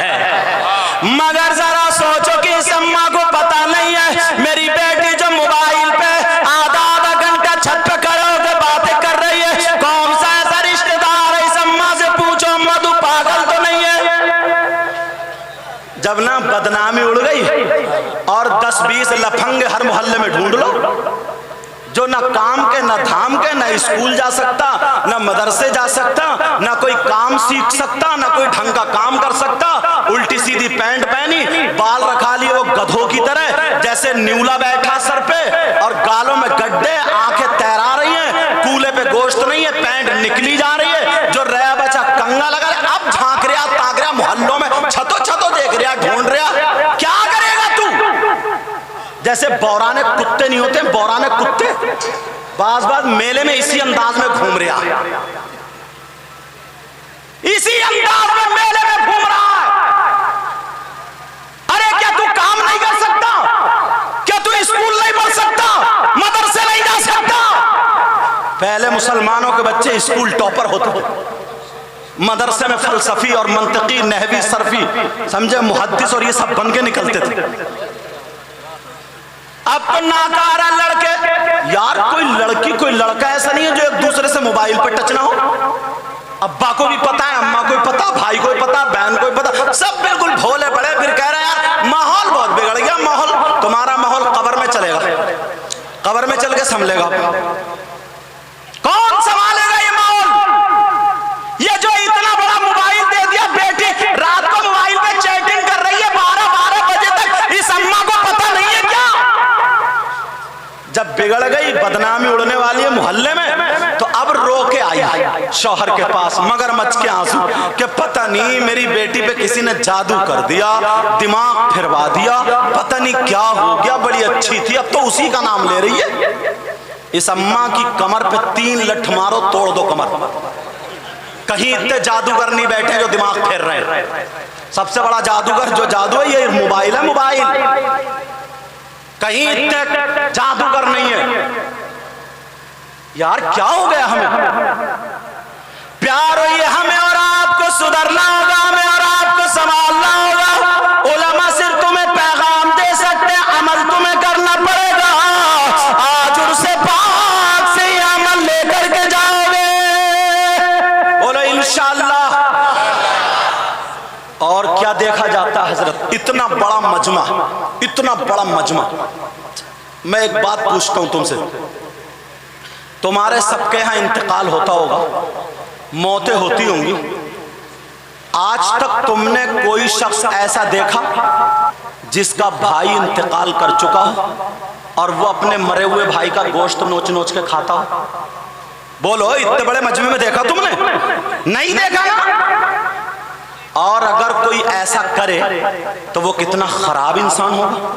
जब ना बदनामी उड़ गई और 10-20 लफंगे हर मोहल्ले में ढूंढ लो, जो ना काम के ना धाम के, ना स्कूल जा सकता, ना मदरसे जा सकता, ना कोई काम सीख सकता, ना कोई ढंग का काम कर सकता, उल्टी सीधी पैंट पहनी, बाल रखा लिए वो गधों की तरह, जैसे न्यूला बैठा सर पे और गालों में गड्ढे, आंखें तैरा रही हैं, कूले पे गोश्त नहीं है, पैंट निकली जा रही है, जो रहा बच्चा कंगा लगा रहा, अब झांक रहा ताक रहा मोहल्लों में, छतो छतो देख रहा, ढूंढ रहा, क्या करेगा तू? जैसे बौराने कुत्ते नहीं होते, बौराने कुत्ते बाज बाज मेले में इसी अंदाज में घूम रहा है, इसी अंदाज में मेले में घूम रहा है। अरे क्या तू काम नहीं कर सकता? क्या तू स्कूल नहीं पढ़ सकता? मदरसे नहीं जा सकता? पहले मुसलमानों के बच्चे स्कूल टॉपर होते, मदरसे में फलसफी और मंतकी, नहवी, सरफी, समझे, मुहद्दिस और ये सब बन के निकलते थे। अब तो नाकारा लड़के, यार कोई लड़की कोई लड़का ऐसा नहीं है जो एक दूसरे से मोबाइल पे टच ना हो। अब्बा को भी पता है, अम्मा को भी पता, भाई को भी पता, बहन को भी पता, सब बिल्कुल भोले पड़े, फिर कह रहे हैं यार माहौल बहुत बिगड़ गया, माहौल, तुम्हारा माहौल कब्र में चलेगा, कब्र में चल के संभलेगा, कौन संभालेगा ये माहौल? ये जो इतना बड़ा मोबाइल दे दिया, बेटी रात को मोबाइल पे चैटिंग कर रही है 12-12 बजे तक, इस अम्मा को पता नहीं है क्या? जब बिगड़ गई, बदनामी उड़ने वाली है मोहल्ले में, तो अब रो के आई शौहर के पास मगरमच्छ के आंसू कि पता नहीं मेरी बेटी पे किसी ने जादू कर दिया, दिमाग फिरवा दिया, पता नहीं क्या हो गया, बड़ी अच्छी थी, अब तो उसी का नाम ले रही है। इस अम्मा की कमर पे 3 लठ मारो, तोड़ दो कमर। कहीं इतने जादूगर नहीं बैठे जो दिमाग फेर रहे हैं। सबसे बड़ा जादूगर जो जादू है ये मोबाइल है, मोबाइल। कहीं इतने जादूगर नहीं है। यार क्या हो गया हमें? प्यार ये हमें और आपको सुधरना होगा, हमें और आपको संभालना होगा। उलमा सिर्फ तुम्हें पैगाम दे सकते हैं, अमल तुम्हें करना पड़ेगा। आज उनसे पाक से अमल लेकर के जाओगे, बोलो इंशाअल्लाह। और क्या देखा जाता है हजरत, इतना बड़ा मजमा, इतना बड़ा मजमा। मैं एक बात पूछता हूं तुमसे, तुम्हारे सबके यहां इंतकाल होता होगा, मौतें होती होंगी। आज तक तुमने कोई शख्स ऐसा देखा जिसका भाई इंतकाल कर चुका हो और वो अपने मरे हुए भाई का गोश्त नोच नोच के खाता हो? बोलो, इतने बड़े मजमे में देखा तुमने? नहीं देखा ना? और अगर कोई ऐसा करे तो वो कितना खराब इंसान होगा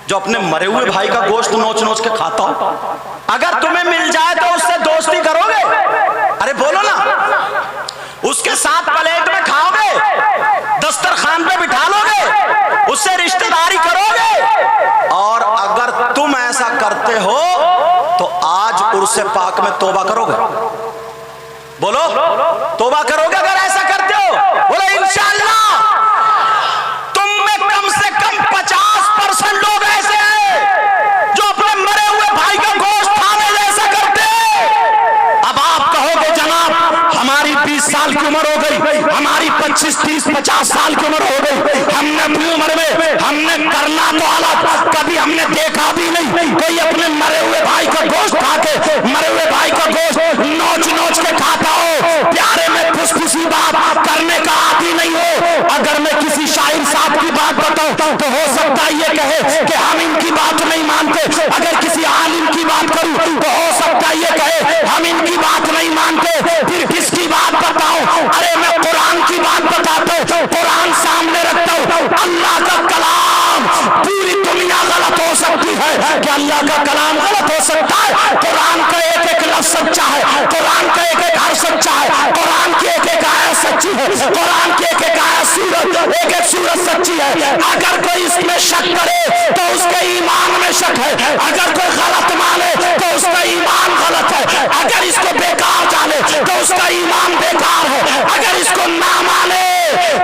जो अपने मरे हुए भाई का गोश्त नोच नोच के खाता हो। अगर तुम्हें मिल जाए तो उससे दोस्ती करोगे? अरे बोलो ना, उसके साथ प्लेट में खाओगे, दस्तरखान पे बिठा लोगे, उससे रिश्तेदारी करोगे? और अगर तुम ऐसा करते हो तो आज उर्से पाक में तौबा करोगे? बोलो, तौबा करोगे अगर ऐसा करते हो? बोलो इंशाअल्लाह। तुम में कम से कम 50% लोग ऐसे हैं जो अपने मरे हुए भाई का गोश्त खाने जैसा करते हैं। अब आप कहोगे जनाब हमारी 20 साल की उम्र हो गई, हमारी 25, 30, 50 साल की उम्र हो गई, हमने अपनी उम्र में हमने करना तो अलग, कभी हमने देखा भी नहीं कोई अपने मरे हुए भाई का गोश्त खा के, मरे हुए भाई का गोश्त नोच नोच के खाता हो। प्यारे में खुशखुशी बात करने का आदी नहीं हो। अगर मैं किसी शायर साहब की बात बताऊं तो हो सकता है ये कहे कि हम इनकी बात नहीं मानते। अगर किसी आलिम की बात करूं तो हो सकता है ये कहे हम इनकी बात नहीं मानते। फिर किसकी बात बताऊं? अरे मैं कुरान की बात बताता हूं, कुरान सामने रखता हूं। अल्लाह का कलाम, पूरी दुनिया गलत हो सकती है कि अल्लाह का कलाम गलत हो सकता है? कुरान का एक एक लफ्ज सच्चा है, कुरान का एक एक हर्फ सच्चा है, कुरान की एक एक आयत सच्ची है, कुरान की एक एक आयत सूरत, एक एक सूरत सच्ची है। अगर कोई इसमें शक करे तो उसके ईमान में शक है, अगर कोई गलत माने तो उसका ईमान गलत है, अगर इसको बेकार जाने तो उसका ईमान बेकार है, अगर इसको ना माने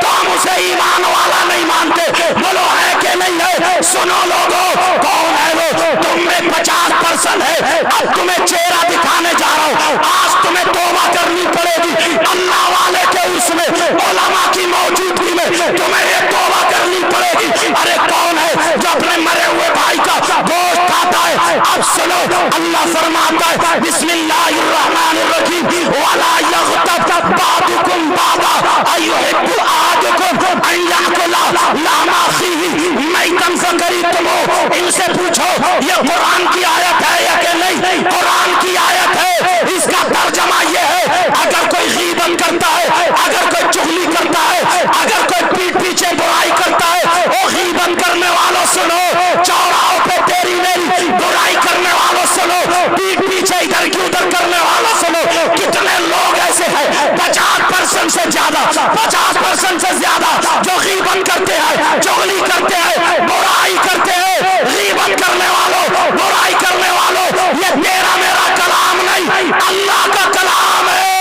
तो हम उसे ईमान वाला नहीं मानते। बोलो है कि नहीं है? सुनो लोगों, कौन है वो? तुम में 50% है। अब तुम्हें चेहरा दिखाने जा रहा हूं, आज तुम्हें तौबा करनी पड़ेगी। अल्लाह वाले के उसमें, उलमा की मौजूदगी में तुम्हें ये तौबा करनी अब सुनो, अल्लाह फरमाता है बिस्मिल्लाहिर्रहमानिर्रहीम, वला यग़तब बादुकुम बादा अयुहिब्बु अहदुकुम अन याकुला लहमा अख़ीहि मैतन फ़करिहतमूह। इनसे पूछो ये कुरान की आयत है या कि नहीं? कुरान की आयत है। इसका तर्जमा ये है, अगर कोई गीबत करता है, अगर कोई चुगली करता है, अगर कोई पीठ पीछे बुराई करता है, वो गीबत करने वालों सुनो, चौराहों पे तेरी मेरी बुराई करने वालों सुनो, पीठ पीछे इधर की उधर करने वालों सुनो, कितने लोग ऐसे हैं 50% से ज्यादा, 50% से ज्यादा जो गीबत करते हैं, चुगली करते हैं, बुराई करते हैं। गीबत करने वालों, बुराई करने वालों, ये तेरा मेरा कलाम नहीं, अल्लाह का कलाम है।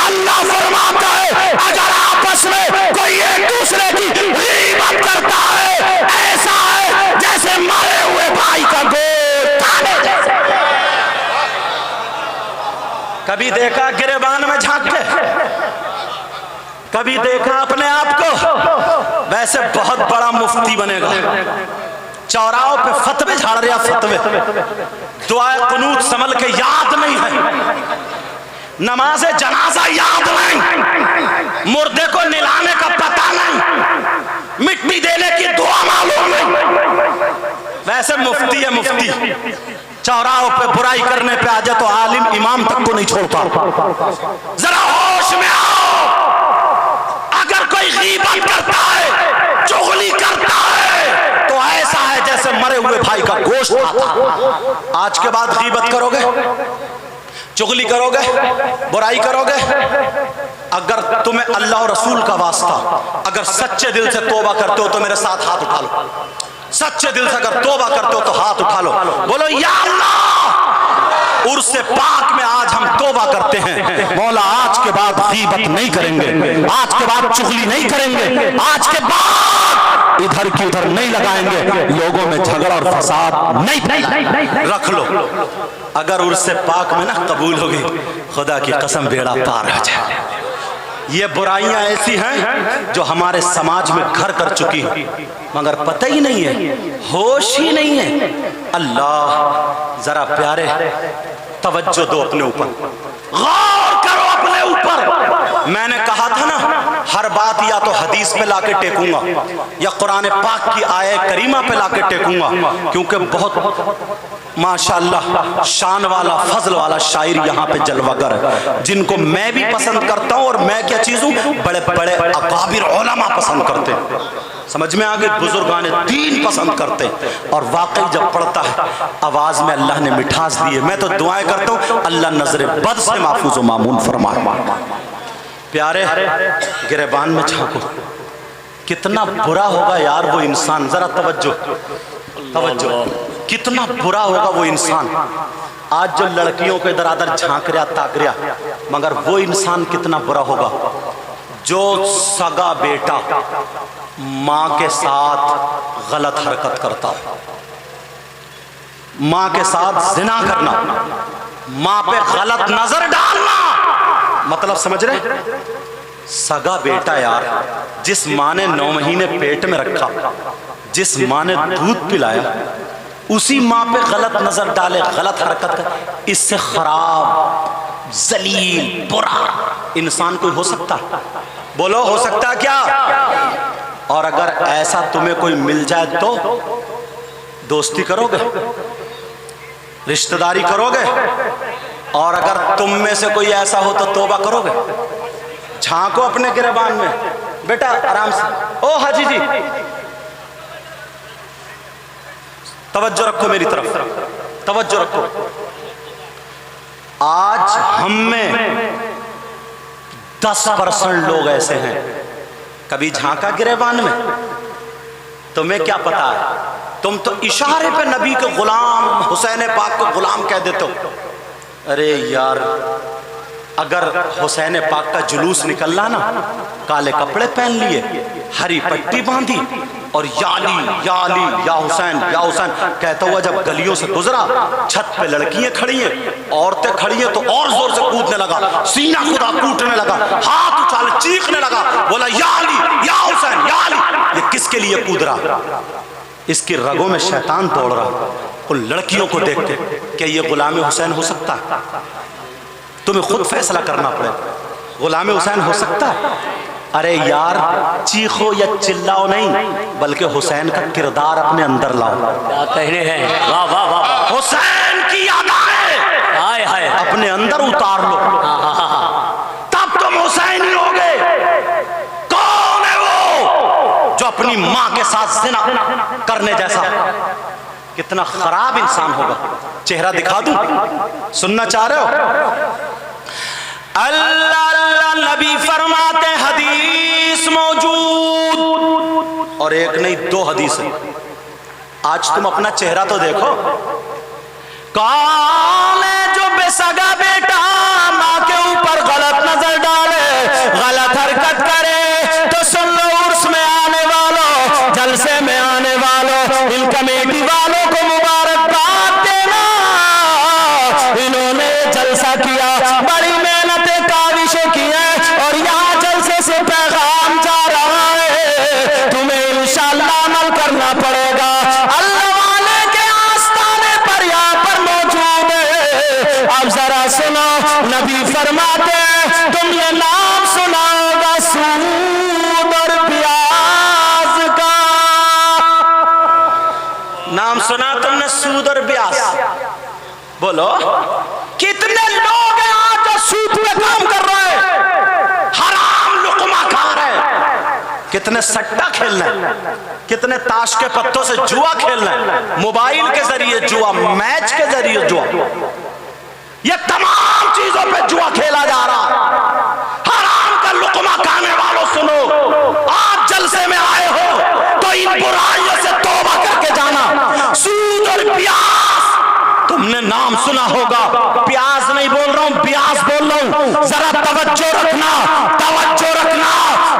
अल्लाह फरमाता है अगर आपस में कोई एक दूसरे की गीबत करता है, ऐसा है जैसे मरे हुए भाई का गोश्त खाने जैसे। कभी देखा गिरेबान में झांक के? कभी देखा अपने आप को? वैसे बहुत बड़ा मुफ्ती बनेगा, चौराहों पे फतवे झाड़ रहा, फतवे, दुआए कुनूत संभल के याद नहीं है, नमाज़े जनाजा याद नहीं, मुर्दे को निलाने का पता नहीं, मिट्टी देने की दुआ मालूम नहीं। वैसे मुफ्ती है मुफ्ती, चौराहों पे बुराई करने पे आ जाए तो आलिम इमाम तक को नहीं छोड़ता। जरा होश में आओ, अगर कोई गीबत करता है, चुगली करता है, तो ऐसा है जैसे मरे हुए भाई का गोश्त खाता। आज के बाद गीबत करोगे, चुगली करोगे, बुराई करोगे, अगर तुम्हें अल्लाह और रसूल का वास्ता, अगर सच्चे दिल से तौबा करते हो तो मेरे साथ हाथ उठा लो। सच्चे दिल से अगर तौबा करते हो तो हाथ उठा लो, बोलो या अल्लाह, उर्से पाक में आज हम तौबा करते हैं, मौला आज के बाद गीबत नहीं करेंगे, आज के बाद चुगली नहीं करेंगे, आज के बाद इधर की उधर नहीं लगाएंगे, लोगों में झगड़ा और फसाद नहीं रख लो। अगर उर्से पाक में ना कबूल होगी, खुदा की कसम बेड़ा पार हो जाए। ये बुराइयां ऐसी हैं जो हमारे समाज में घर कर चुकी हैं, मगर पता ही नहीं है, होश ही नहीं है। अल्लाह जरा प्यारे तवज्जो दो अपने ऊपर, गौर करो अपने ऊपर। मैंने कहा था ना, हर बात या तो हदीस पे लाके टेकूंगा या कुरान पाक की आयत करीमा पे लाके टेकूंगा, क्योंकि बहुत माशाअल्लाह शान वाला फजल वाला शायर यहाँ पे जलवागर है, जिनको मैं भी पसंद करता हूँ। और मैं क्या चीज हूँ, बड़े बड़े अकाबिर उलमा पसंद करते हैं, समझ में आगे, बुजुर्गान दीन पसंद करते हैं। और वाकई जब पढ़ता है आवाज में अल्लाह ने मिठास दी है। मैं तो दुआएं करता हूँ अल्लाह नजर बद से महफूज व मामून फरमाए। प्यारे गिरेबान में झांको, कितना बुरा होगा यार वो इंसान, जरा तवज्जो तवज्जो, कितना बुरा होगा वो इंसान। आज जो लड़कियों को इधर आधर झांक रहा ताक रहा, मगर वो इंसान कितना बुरा होगा जो सगा बेटा मां के साथ गलत हरकत करता हो, मां के साथ जिना करना, मां पे गलत नजर डालना, मतलब समझ रहे? सगा बेटा यार, जिस मां ने 9 महीने पेट में रखा, जिस मां ने दूध पिलाया, उसी मां पे गलत नजर डाले, गलत हरकत कर, इससे खराब जलील बुरा इंसान कोई हो सकता? बोलो हो सकता क्या? और अगर ऐसा तुम्हें कोई मिल जाए तो दोस्ती करोगे, रिश्तेदारी करोगे? और अगर तुम में से कोई ऐसा हो तो तौबा करोगे? झांको अपने गिरबान में बेटा, आराम से। ओ हाजी जी तवज्जो रखो मेरी तरफ, तवज्जो रखो। आज हम में 10% लोग ऐसे हैं, कभी झांका गिरेबान में? तुम्हें क्या पता है, तुम तो इशारे पे नबी के गुलाम, हुसैन पाक को गुलाम कह देते हो। अरे यार, अगर हुसैन पाक का जुलूस निकलना ना, काले कपड़े पहन लिए, हरी पट्टी बांधी और याली याली या हुसैन कहता हुआ जब गलियों से गुजरा, छत पे लड़कियां खड़ी हैं, औरतें खड़ी हैं, तो और जोर से कूदने लगा, सीना खुदा कूटने लगा, हाथ उछाल चीखने लगा, बोला या अली या हुसैन या अली। ये किसके लिए कूद रहा? इसकी रगों में शैतान दौड़ रहा। उन लड़कियों को देख के क्या ये गुलाम हुसैन हो सकता है? तुम्हें खुद फैसला करना पड़ेगा, गुलाम हुसैन हो सकता है? अरे यार, चीखो या चिल्लाओ नहीं, बल्कि हुसैन का किरदार अपने अंदर लाओ। क्या कहने हैं, वाह वाह वाह, हुसैन की यादें हाय हाय, अपने अंदर उतार लो, तब तुम हुसैनी होगे। कौन है वो जो अपनी मां के साथ जिना करने जैसा? कितना खराब इंसान होगा। चेहरा दिखा दूं, सुनना चाह रहे हो? अल्लाह अल्लाह नबी फरमाते, हदीस मौजूद, और एक नहीं 2 हदीस है। आज तुम अपना चेहरा तो देखो। कौन है जो बेसगा बेटा माँ के ऊपर गलत नजर डाले, गलत हरकत करे? तो सुन लो, उर्स में आने वालों, जलसे में आने वालों, इन कमेटी वालों को मुबारकबाद देना। इन्होंने जलसा किया, बड़ी मेहनतें काविशें की है, और यहाँ जलसे से पैगाम जा रहा है, तुम्हें इंशाअल्लाह अमल करना पड़ेगा। अल्लाह वाले के आस्ताने पर यहाँ पर मौजूद है। अब जरा सुनो, नबी फरमाते हैं, तुम ये नाम सुना होगा सूद और ब्याज का। नाम सुना तुमने, सूद और ब्याज? बोलो, कितने लोग हैं आज जो सूद पे काम कर रहे हैं, हराम लुकमा खा रहे हैं? कितने सट्टा खेल रहे हैं, कितने ताश के पत्तों से जुआ खेल रहे हैं, मोबाइल के जरिए जुआ, मैच के जरिए जुआ, ये तमाम चीजों पे जुआ खेला जा रहा है। हराम का लुकमा खाने वालों, सुनो, आप जलसे में आए हो तो इन बुराइयों से तौबा करके जाना। सूद और ब्याज, तुमने नाम सुना होगा, प्याज नहीं बोल रहा हूं, ब्याज बोल रहा हूं, जरा तवज्जो रखना, तवज्जो रखना।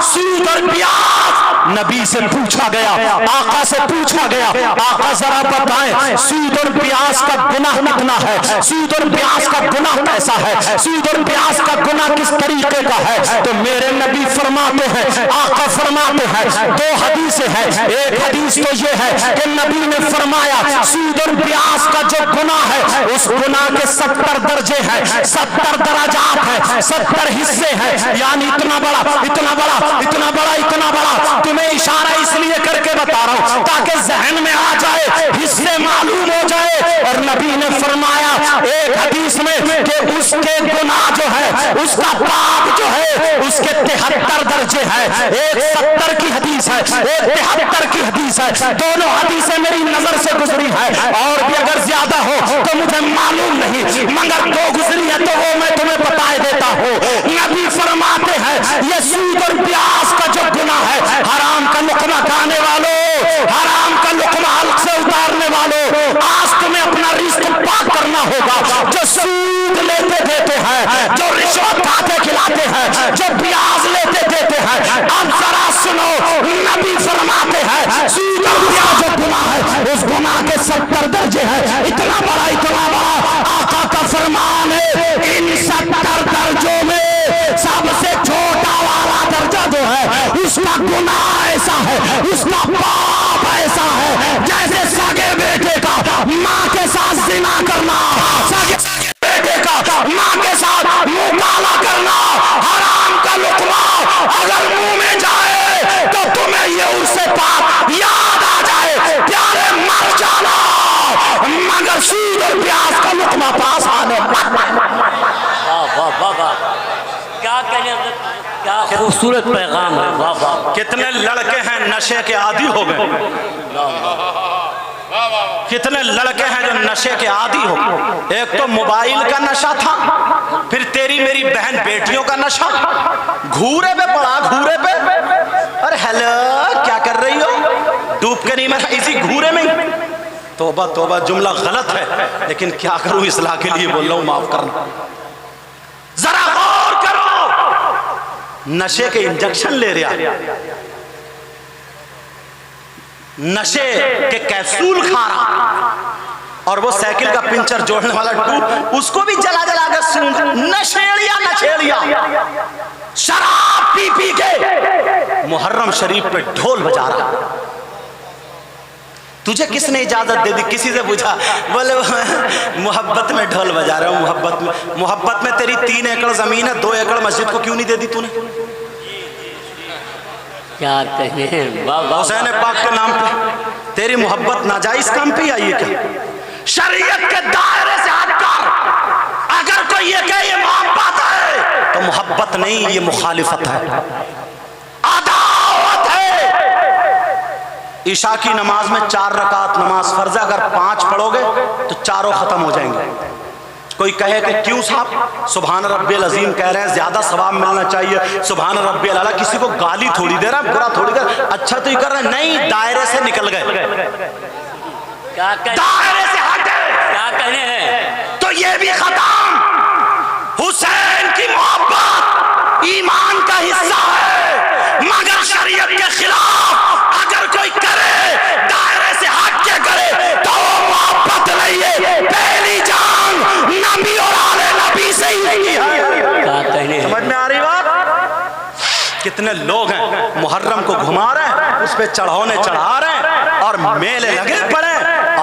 सूद और ब्याज, नबी से पूछा गया, आका से पूछा गया, आका जरा बताएं सूद और ब्याज का गुनाह कितना है, सूद और ब्याज का गुनाह कैसा है, सूद और ब्याज का गुनाह किस तरीके का है? तो मेरे नबी फरमाते हैं, आका फरमाते हैं, 2 हदीसें हैं। एक हदीस तो ये है कि नबी ने फरमाया सूद और ब्याज का जो गुनाह है, उस गुनाह के 70 दर्जे हैं, 70 दराजात हैं, 70 हिस्से हैं। यानी इतना बड़ा, इतना बड़ा, इतना बड़ा, इतना बड़ा। तुम्हें इशारा इसलिए करके बता रहा हूं ताकि जहन में आ जाए, हिस्से मालूम हो जाए। और नबी ने फरमाया एक हदीस में कि उसके गुनाह जो है, उसका पाप जो है, उसके 73 दर्जे हैं। एक 70 की हदीस है, एक 73 की हदीस है। दोनों हदीसें मेरी नजर से गुजरी है, और भी अगर ज्यादा हो तो मुझे मालूम नहीं, मगर 2 गुजरी है तो वो मैं तुम्हें बता देता हूँ। नबी फरमाते हैं ये सूद और ब्याज का जो गुनाह है, हराम का लुकमा खाने वालों, हराम का लुकमा हल्क से उतारने वालों, आज तुम्हें अपना रिस्क पाक करना होगा। जो सूद लेते देते हैं, जो रिश्वत खाते खिलाते हैं, जो ब्याज लेते देते हैं, अब जरा सुनो, नबी फरमाते हैं सूद और ब्याज जो गुनाह है, उस गुनाह के 70 दर्जे हैं। इतना बड़ा, इतना बड़ा आका का फरमान है, इन 70 दर्जों में सबसे छोटा वाला दर्जा जो है, उसका गुनाह ऐसा है, उसका पाप ऐसा है, जैसे सगे बेटे का माँ के साथ जिना करना, सगे बेटे का माँ के साथ मुंह काला करना। हराम का लुकमा अगर मुंह में जाए तो तुम्हें ये उससे पाप याद आ जाए, प्यारे मर जाना, मगर सूद और ब्याज का लुकमा पास आने। वाह वाह वाह वाह, क्या कहने, क्या खूबसूरत पैगाम है, वाह वाह। कितने लड़के हैं नशे के आदी हो गए, कितने लड़के हैं जो नशे के आदी हो। एक तो मोबाइल का नशा था, फिर तेरी मेरी बहन बेटियों का नशा, घूरे पे पड़ा, घूरे पे। अरे हेलो, क्या कर रही हो? डूब के नहीं मरा, इसी घूरे में। तौबा तौबा, जुमला गलत है, लेकिन क्या करूं, इस्लाह के लिए बोल रहा हूं, माफ करना। जरा गौर करो, नशे के इंजेक्शन ले रहा, नशे के कैप्सूल खा रहा, और वो साइकिल का पिंचर जोड़ने वाला टूब, उसको भी जला जला कर सूंघ। नशेड़िया, नशेड़िया, शराब पी पी के मुहर्रम शरीफ पे ढोल बजा रहा, तुझे किसने इजाजत दे दी? किसी से पूछा, बोले मोहब्बत में ढोल बजा रहा हूँ, मोहब्बत में तेरी 3 एकड़ जमीन है, 2 एकड़ मस्जिद को क्यों नहीं दे दी तूने? क्या कहने हुसैन पाक के नाम पे तेरी मोहब्बत नाजायज काम पे आई है क्या? शरीयत के दायरे से हटकर अगर कोई ये कहे ये मोहब्बत है तो मोहब्बत नहीं, ये मुखालिफत है, अदावत है। ईशा की नमाज में 4 रकात नमाज फर्ज है, अगर 5 पढ़ोगे तो चारों खत्म हो जाएंगे। कोई कहे कि क्यों साहब? सुभान रब्बियल अजीम कह रहे हैं, ज्यादा सवाब मिलना चाहिए, सुभान रब्बियल आला। किसी को गाली थोड़ी दे रहा है, बुरा थोड़ी कर, अच्छा तो ही कर रहे हैं। नहीं, दायरे से निकल गए, दायरे से हटे, क्या कहने हैं? तो ये भी खत्म। हुसैन की मोहब्बत ईमान का हिस्सा है, मगर शरीयत के खिलाफ अगर कोई करे, दायरे से हट के करे, तो वो मोहब्बत नहीं है। पहली जान नबी और आले नबी से ही नहीं है। क्या कहने हैं? समझ में आ रही बात? कितने लोग हैं मुहर्रम को घुमा रहे हैं, उस पे चढ़ौने चढ़ा रहे हैं और मेले लगे पड़े।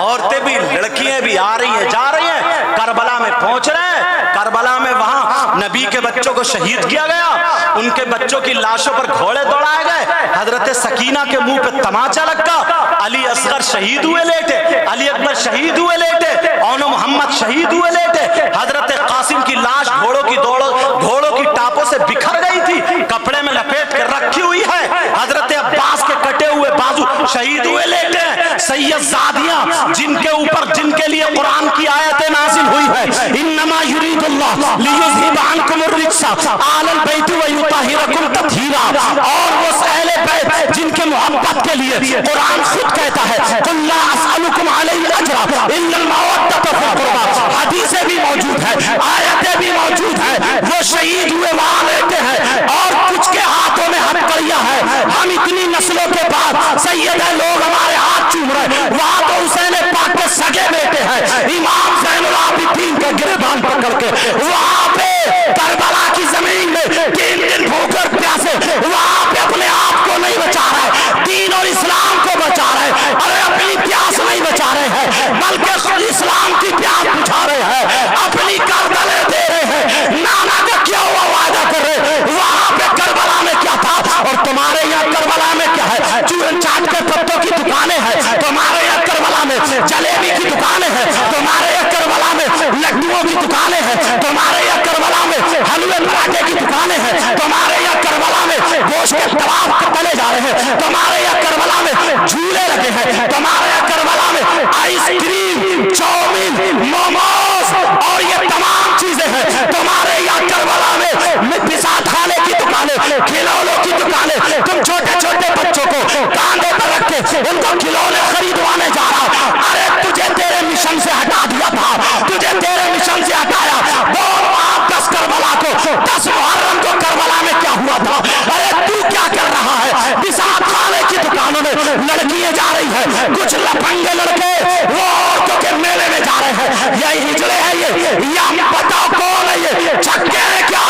औरतें भी, लड़कियां भी आ रही हैं, जा रही हैं, करबला में पहुंच रहे हैं। करबला में वहां नबी के बच्चों को शहीद किया गया, उनके बच्चों की लाशों पर घोड़े दौड़ाए गए। हजरत सकीना के मुंह पे तमाचा लगा, अली असगर शहीद हुए लेटे, अली अकबर शहीद हुए लेटे, औनो मोहम्मद शहीद हुए लेटे। हजरत कासिम की लाश घोड़ों की टापों से बिखर गई थी, कपड़े में लपेट कर रखी हुई है। हजरत अब्बास के कटे हुए बाजू शहीद हुए लेटे। सैयद ज़ादियां, जिनके ऊपर, जिनके लिए कुरान की आयतें नाज़िल हुई है, इन्नमा युरीदुल्लाह लियुज़हिबा अन्कुम अर्रिज्सा अहलल बैति व युतहिरकुम तत्हीरा। और वो अहले बैत जिनके मोहब्बत के लिए कुरान खुद कहता है, कुल ला असअलुकुम अलैहि अजरा इल्लल मवद्दता फिल कुर्बा। हदीसें भी मौजूद है, आयतें भी मौजूद है। वो शहीद हुए वहां लेते हैं और कुछ के हाथों में हथकड़ियां है। हम इतनी नस्लों के बाद सैयद है, लोग हमारे हाथ चूम रहे, वहां तो हुसैन पाक के सगे बेटे हैं, इमाम ज़ैनुल आबिदीन का गिरबान पकड़ के वहां पे करबला की जमीन में 3 दिन भूखकर प्यासे, वहां पे अपने आप को नहीं बचा रहे, दीन और इस्लाम को बचा रहे। अरे अपनी प्यास नहीं बचा रहे हैं, बल्कि इस्लाम की प्यास बुझा रहे हैं, अपनी करबले दे रहे हैं। नाना का क्या हुआ वादा कर रहे, वहां पे करबला में क्या था और तुम्हारे यहाँ करबला में क्या है? चूरन चाट के पत्तों की दुकानें हैं, तुम्हारे यहाँ करबला में जलेबी की दुकानें हैं, तुम्हारे यहाँ करबला में लड्डुओं की दुकानें हैं, तुम्हारे यहाँ करबला में हलवे पराठे की दुकानें हैं, तुम्हारे यहाँ करबला में गोश्त के तवाफ तले जा रहे हैं, तुम्हारे यहाँ करबला में झूले लगे हैं, तुम्हारे यहाँ करबला में आइसक्रीम, चाउमीन, मोमोज और ये तमाम चीजें हैं। तुम्हारे यहाँ करबला में बिसात खाने की दुकानें, खिलौनों की दुकानें। तुम छोटे छोटे बच्चों को कांधे पर रख के उनको खिलौने खरीदवाने जा रहा। अरे तुझे तेरे मिशन से हटा दिया था, तुझे तेरे मिशन से हटाया। बोल आप 10 करबला को, 10 मुहर्रम को करबला में क्या हुआ था? अरे तू क्या कर रहा है? बिसात खाने की दुकानों में लड़कियां जा रही है, कुछ लफंगे लड़के वो औरतों के मेले में जा रहे हैं। यही हिजड़े हैं ये, या बताओ कौन है ये? छक्के हैं क्या?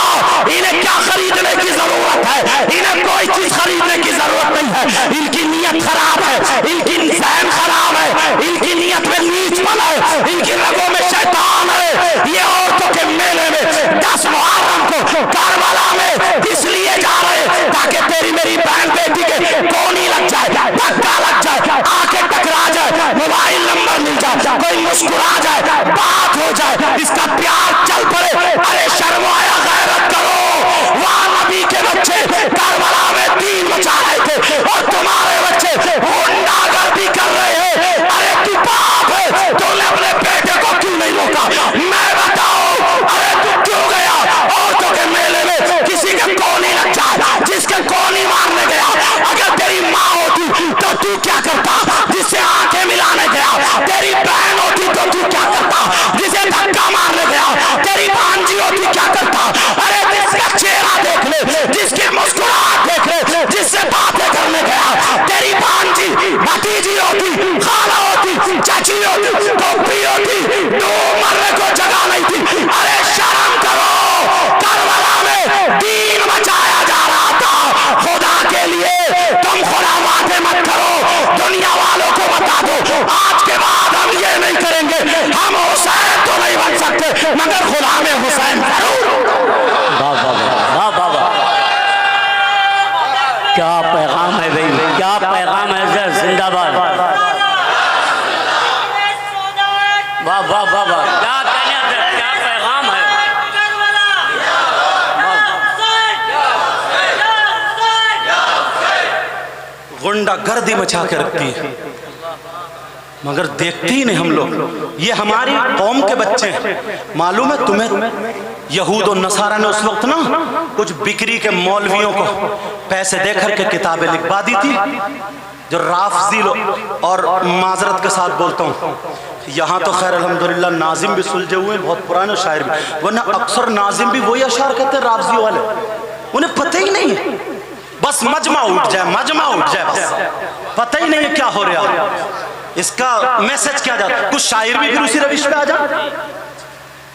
इन्हें क्या खरीदने की जरूरत है? इन्हें कोई चीज खरीदने की जरूरत नहीं है। इनकी नीयत खराब है, इनकी ज़हन खराब है, इनकी नीयत में नीचपन है, इनकी रगों में शैतान है। ये औरतों के मेले में 10 मुहर्रम को करबला में इसलिए जा रहे ताकि तेरी मेरी बहन बेटी के कोनी लग जाए, धक्का लग जाए, आंखें टकरा जाए, मोबाइल नंबर मिल जाए, कोई मुस्कुरा जाए, बात हो जाए, इसका प्यार चल पड़े। अरे शर्माया गैरत करो। वहां नबी के बच्चे करबला में दीन मचा रहे थे और तुम्हारे बच्चे गुंडागर्दी कर रहे हैं। अरे तू बाप है, तूने अपने बेटे को क्यों नहीं रोका? मैं बताओ, अरे तू क्यों गया औरतों के मेले में? किसी के कोनी लग जाए, जिसके कोनी मारने गया। अगर तेरी माँ होती तो तू क्या करता? जिससे आंखें मिलाने गया। तेरी बहन होती तो तू क्या करता? जिसे धक्का मारने गया। तेरी भांजी होती क्या करता? अरे जिसका चेहरा देख ले, जिसकी मुस्कुराहट देख ले, जिससे बातें करने गया। तेरी भांजी भतीजी होती, खाला होती, चाची होती, टोपी होती, तो मरने को जगह नहीं थी। अरे शर्म करो। करबला में दीन बचाया जा रहा था। खुदा के लिए तुम खुराफाते मत करो। दुनिया वालों को बता दो आज के बाद हम ये नहीं करेंगे, हम हुसैन तो नहीं बन सकते मगर गुलाम हुसैन जरूर। वाह वाह वाह वाह वाह, क्या पैगाम है भाई, क्या पैगाम है सर, जिंदाबाद। वाह वाह वाह वाह, क्या कहने हैं, क्या पैगाम है। गुंडागर्दी मचा के रखती है मगर देखते ही नहीं हम लोग। ये हमारी कौम के बच्चे हैं। मालूम है तुम्हें, यहूद और नसारा ने उस वक्त ना कुछ बिक्री के मौलवियों को पैसे देकर के किताबें लिखवा दी थी, जो राफजी और माजरत के साथ बोलता हूँ, यहाँ तो खैर अल्हम्दुलिल्लाह नाजिम भी सुलझे हुए हैं, बहुत पुराने शायर भी, वरना अक्सर नाजिम भी वही अशार कहते हैं राफजी वाले, उन्हें पता ही नहीं है, बस मजमा उठ जाए, मजमा उठ जाए, बस पता ही नहीं है क्या हो रहा है, इसका मैसेज क्या जाता है। कुछ शायर भी फिर उसी रविश पे आ जाए।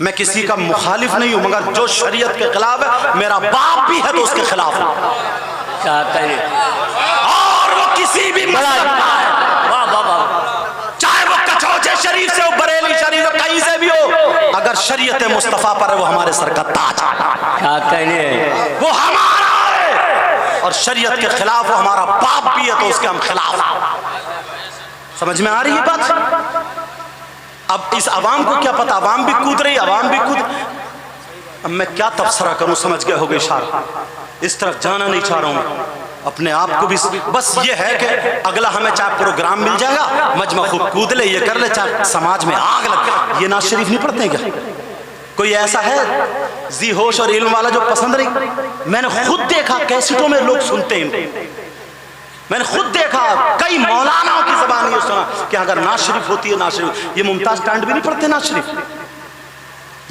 मैं किसी का मुखालिफ नहीं हूं, मगर जो शरीयत के खिलाफ है, मेरा बाप भी है तो उसके खिलाफ है। क्या कहें, और वो किसी भी मजहब का है, वाह वाह वाह, चाहे वो कचौचे शरीफ से हो, बरेली शरीफ हो, कहीं से भी हो, अगर शरीयत मुस्तफा पर है वो हमारे सर का ताज है। क्या कहने, वो हमारा है और शरीयत के खिलाफ वो हमारा बाप भी है तो उसके हम खिलाफ। समझ में आ रही है बात। अब इस अवाम को क्या पता, अवाम भी कूद रही, अवाम भी कूद। अब मैं क्या तबसरा करूं, समझ गए होगे इशारा, इस तरफ जाना नहीं चाह रहा हूं। अपने आप को भी बस ये है कि अगला हमें चाहे प्रोग्राम मिल जाएगा, मजमा खूब कूद ले, ये कर ले, चाहे समाज में आग लग। ये नाज शरीफ नहीं पढ़ते हैं क्या? कोई ऐसा है जी होश और इल्म वाला जो पसंद नहीं? मैंने खुद देखा कैसेटों में लोग सुनते हैं, मैंने खुद देखा कई मौलानाओं की ज़बान ये सुना कि अगर नाज शरीफ होती है, नाज शरीफ, ये मुमताज स्टैंड भी नहीं पढ़ते नाज शरीफ,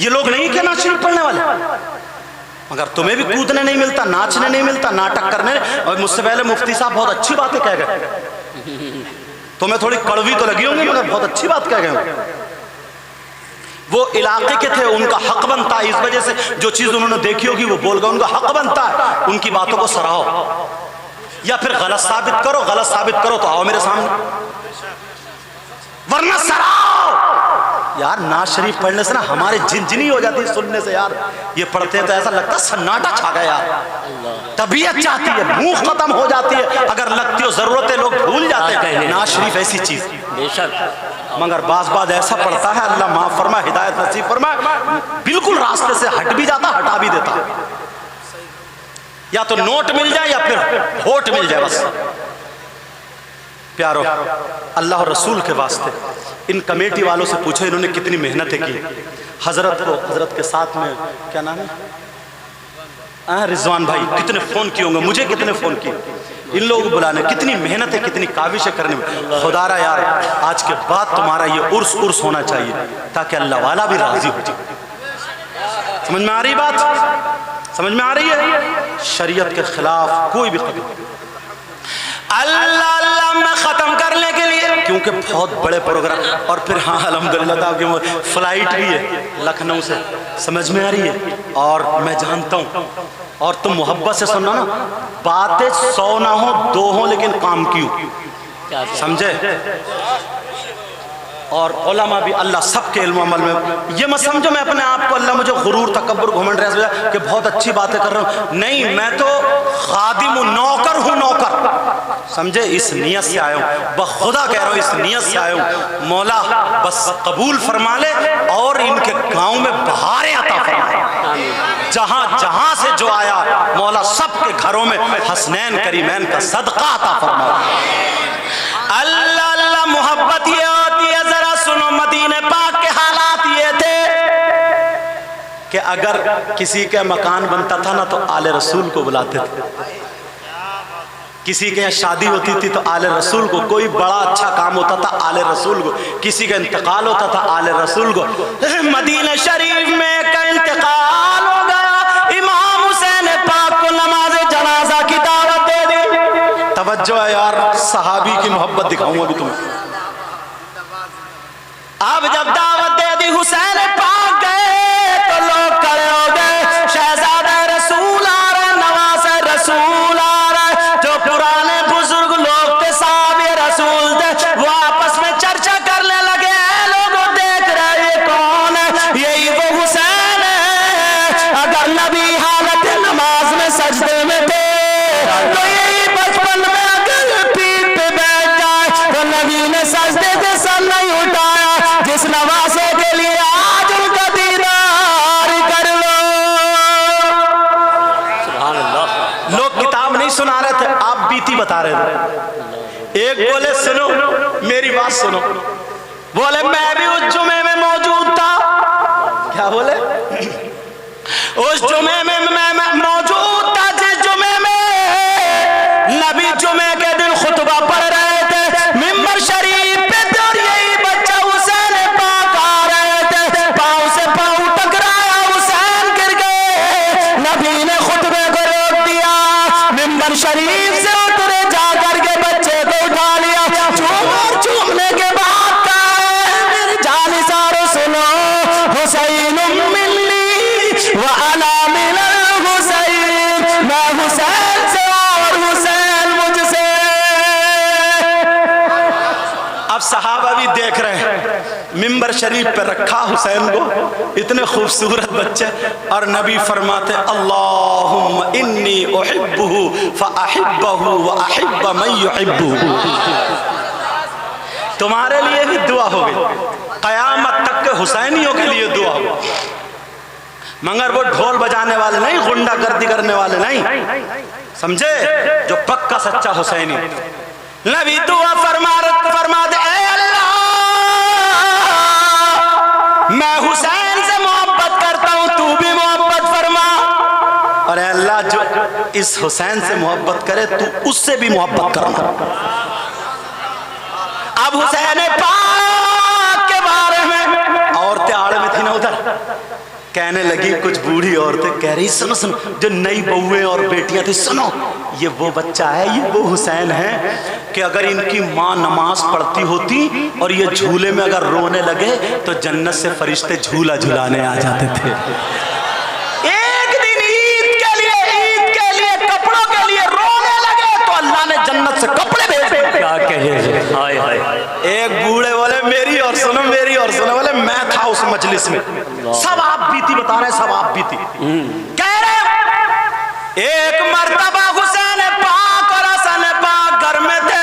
ये लोग नहीं क्या नाज शरीफ पढ़ने वाले, मगर तुम्हें भी कूदने नहीं मिलता, नाचने नहीं मिलता, नाटक करने। और मुझसे पहले मुफ्ती साहब बहुत अच्छी बातें कह गए, तुम्हें थोड़ी कड़वी तो लगी होंगी मगर बहुत अच्छी बात कह गए। वो इलाके के थे, उनका हक बनता है, इस वजह से जो चीज उन्होंने देखी होगी वो बोल गए, उनका हक बनता है, उनकी बातों को सराहो या फिर गलत साबित करो, गलत साबित करो तो आओ मेरे सामने, वरना सराओ। यार नाज शरीफ पढ़ने से ना हमारे झिनझिनी हो जाती है सुनने से यार, ये पढ़ते हैं तो ऐसा लगता है सन्नाटा छा गया यार, तबीयत चाहती है, मुंह खत्म हो जाती है, अगर लगती हो जरूरतें लोग भूल जाते हैं। नाज शरीफ ऐसी चीज बेशक, मगर बाज बाज ऐसा पढ़ता है, अल्लाह माफ फरमा, हिदायत नसीब फरमा, बिल्कुल रास्ते से हट भी जाता, हटा भी देता, या तो नोट मिल जाए या फिर होठ मिल जाए बस। प्यारो, अल्लाह और रसूल के वास्ते इन कमेटी वालों से पूछो इन्होंने कितनी मेहनतें की। हजरत को, हजरत के साथ में क्या नाम है, रिजवान भाई, कितने फोन किए होंगे, मुझे कितने फोन किए, इन लोगों को बुलाने, कितनी मेहनतें, कितनी काविशें करने में। खुदारा यार आज के बाद तुम्हारा ये उर्स उर्स होना चाहिए ताकि अल्लाह वाला भी राजी हो जाए। समझ में आ रही बात, समझ में आ रही है? शरीयत के खिलाफ कोई भी कदम, अल्लाह अल्लाह में ख़त्म करने के लिए, क्योंकि बहुत बड़े प्रोग्राम, और फिर हाँ अल्हम्दुलिल्लाह कि वो फ्लाइट भी है लखनऊ से, समझ में आ रही है। और मैं जानता हूँ, और तुम मोहब्बत से सुनना ना, बातें 100 ना हो 2 हो लेकिन काम क्यों, समझे। और उलमा भी, अल्लाह सबके इल्म अमल में, ये मत समझो मैं अपने आप को अल्लाह मुझे गुरूर तकब्बुर घमंड कि बहुत अच्छी बातें कर रहा हूँ, नहीं, मैं तो खादिम हूँ, नौकर हूँ, नौकर, समझे। इस नियत से आया हूँ, बखुदा कह रहा हूँ, इस नियत से आया हूँ, मौला बस कबूल फरमा ले और इनके गाँव में बहारें अता फरमा, जहाँ जहाँ से जो आया मौला सबके घरों में हसनैन करीमैन का सदका अता फरमा। अल्लाह अल्लाह मोहब्बत ये होती है, जरा सुनो, मदीने पाक के हालात ये थे कि अगर किसी के मकान बनता था ना तो आले रसूल को बुलाते थे, किसी के यहाँ शादी होती थी तो आले रसूल को, कोई बड़ा अच्छा काम होता था आले रसूल को, किसी का इंतकाल होता था आले रसूल को। मदीने शरीफ में का इंतकाल हो गया, इमाम हुसैन पाक को नमाज जनाजा की दावत दे दी। तवज्जो है यार, सहाबी की मोहब्बत दिखाऊंगा अभी तुम्हें। अब जब दावत दे दी, हुसैन पाक गए तो लोग खड़े हो गए, शहजादा रसूल आ रहे, नवाज रसूल आ रहे, जो पुराने बुजुर्ग लोग थे, साहब रसूल थे, वो आपस में सजदे से सर नहीं उठाया, जिस नवासे के लिए आज उनका दीदार कर लो। लोग किताब नहीं सुना रहे थे, आप बीती बता रहे थे। एक बोले सुनो मेरी बात सुनो, बोले मैं भी उस जुमे में मौजूद था। क्या बोले? उस जुमे में मैं मौजूद था जिस जुमे में नबी जुमे के दिन खुतबा पढ़ रहे थे मिंबर शरीफ पे, और यही बच्चा हुसैन पाक आ रहे थे, पाँव से पाँव टकराया, हुसैन गिर गए। नबी ने खुतबे को रोक दिया, मिंबर शरीफ से उतरे, जा करके बच्चे को उठा लिया। चूमने के बाद मेरी जान सारो सुनो, हुसैन मिल्ली व अना मिनल हुसैन, मैं हुसैन से और हुसैन मुझसे। अब सहाबा भी देख रहे हैं, मिंबर शरीफ पे रखा हुसैन को, इतने खूबसूरत बच्चे, और नबी फरमाते अल्लाहुम्मा इन्नी उहिब्बुहु फअहिब्बहु व अहिब्ब मन युहिब्बुहु। तुम्हारे लिए भी दुआ हो गई, कयामत तक के हुसैनियों के लिए दुआ हो, मगर वो ढोल बजाने वाले नहीं, गुंडागर्दी करने वाले नहीं, समझे, जो पक्का सच्चा हुसैनी। नबी दुआ फरमा दे, ऐ अल्लाह मैं हुसैन से मोहब्बत करता हूं, तू भी मोहब्बत फरमा, और अल्लाह जो इस हुसैन से मोहब्बत करे तू उससे भी मोहब्बत करना। अब हुसैन पाक के बारे में औरतें आड़ में थी ना उधर, कहने लगी, कुछ बूढ़ी औरतें कह रही सुनो सुनो, जो नई बहुएं और बेटियां थी, सुनो ये वो बच्चा है, ये वो हुसैन है कि अगर इनकी माँ नमाज पढ़ती होती और ये झूले में अगर रोने लगे तो जन्नत से फरिश्ते झूला झुलाने आ जाते थे। एक दिन ईद के लिए कपड़ों के लिए रोने लगे तो अल्लाह ने जन्नत से कपड़े भेज दिए। क्या कहे, हाय हाय। एक बूढ़े बोले मेरी और सुनो, मेरी और सुनो, बोले मैं था उस मजलिस में, सब आप बीती बता रहे, सब आप बीती कह रहे। एक मर्तबा हुसैन पाक और हसन पाक घर में थे,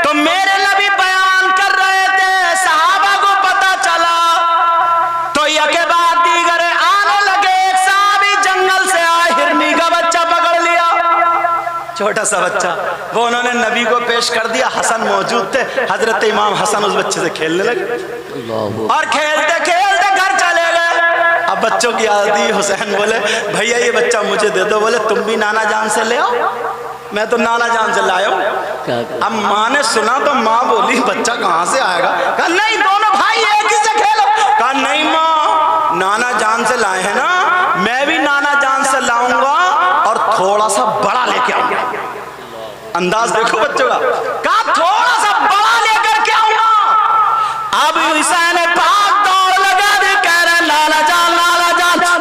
तो मेरे नबी बयान कर रहे थे, सहाबा को पता चला, तो यके बाद दीगर आने लगे। एक साहबी जंगल से आए, हिरनी का बच्चा पकड़ लिया, छोटा सा बच्चा, वो उन्होंने नबी को पेश कर दिया। हसन मौजूद थे, हजरत इमाम हसन उस बच्चे से खेलने लगे और खेलते खेलते घर चले गए। अब बच्चों की आदत ही, हुसैन बोले भैया ये बच्चा मुझे दे दो, बोले तुम भी नाना जान से ले आओ, मैं तो नाना जान से लाया हूं। अब माँ ने सुना तो माँ बोली बच्चा कहाँ से आएगा? कहा नहीं दोनों भाई एक ही से खेलो। कहा नहीं माँ, नाना जान से लाए हैं ना, मैं भी नाना जान से लाऊंगा और थोड़ा सा बड़ा लेके आऊंगा। अंदाज देखो बच्चों का, कहा थोड़ा सा बड़ा लेकर के आऊंगा। अब हुसैन पाक दौड़ लगा दे, कह रहे नाना जान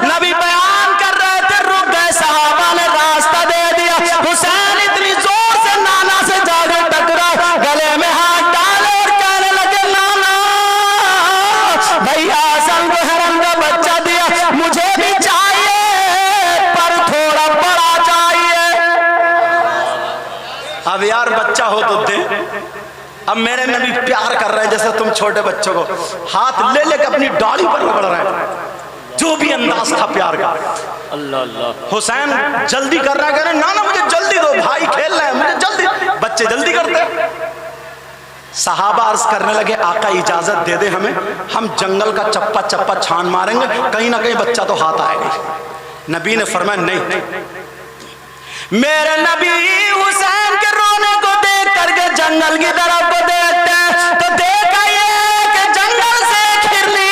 नबी बयान कर रहे थे, रुक गए, सहाबा ने रास्ता दे दिया। हुसैन इतनी जोर से नाना से जाकर टकरा, गले में हाथ डाले और कहने लगे नाना भैया हसन को हरम का बच्चा दिया, मुझे भी चाहिए पर थोड़ा बड़ा चाहिए। अब यार बच्चा हो तो दे। अब मेरे नबी प्यार कर रहे हैं जैसे तुम छोटे बच्चों को हाथ ले लेकर अपनी डाली पर रगड़ रहे हैं, जो भी अंदाज था प्यार का। अल्लाह अल्लाह। हुसैन जल्दी कर रहा है, कह रहे ना ना मुझे जल्दी दो, भाई खेल रहे हैं, मुझे जल्दी। बच्चे जल्दी करते। सहाबा अर्ज करने लगे आका इजाजत दे दे हमें, हम जंगल का चप्पा चप्पा छान मारेंगे, कहीं ना कहीं बच्चा तो हाथ आएगा। नबी ने फरमाया नहीं। मेरे नबी हुसैन के रोने को देख करके जंगल की तरफ को देखते हैं तो देखा ये कि जंगल से हिरनी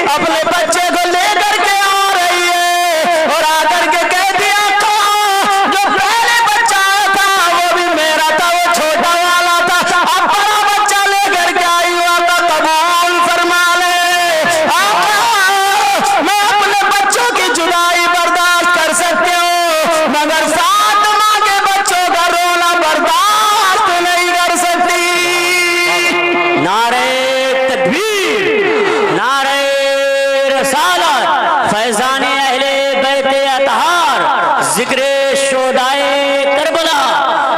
अपने बच्चे को लेकर के आ रही है और आकर के कह दिया जो पहले बच्चा था वो भी मेरा था, वो छोटा वाला था, अब बड़ा बच्चा लेकर के आई हुआ था, कबूल फरमा ले। मैं अपने बच्चों की जुदाई बर्दाश्त कर सकती हूँ मगर साथ माँ के बच्चों का रोना बर्दाश्त नहीं कर सकती। नारे तकबीर, नारे रसालत, फैज़ाने अहले बैते अतहार, जिक्रे शोदाए करबला,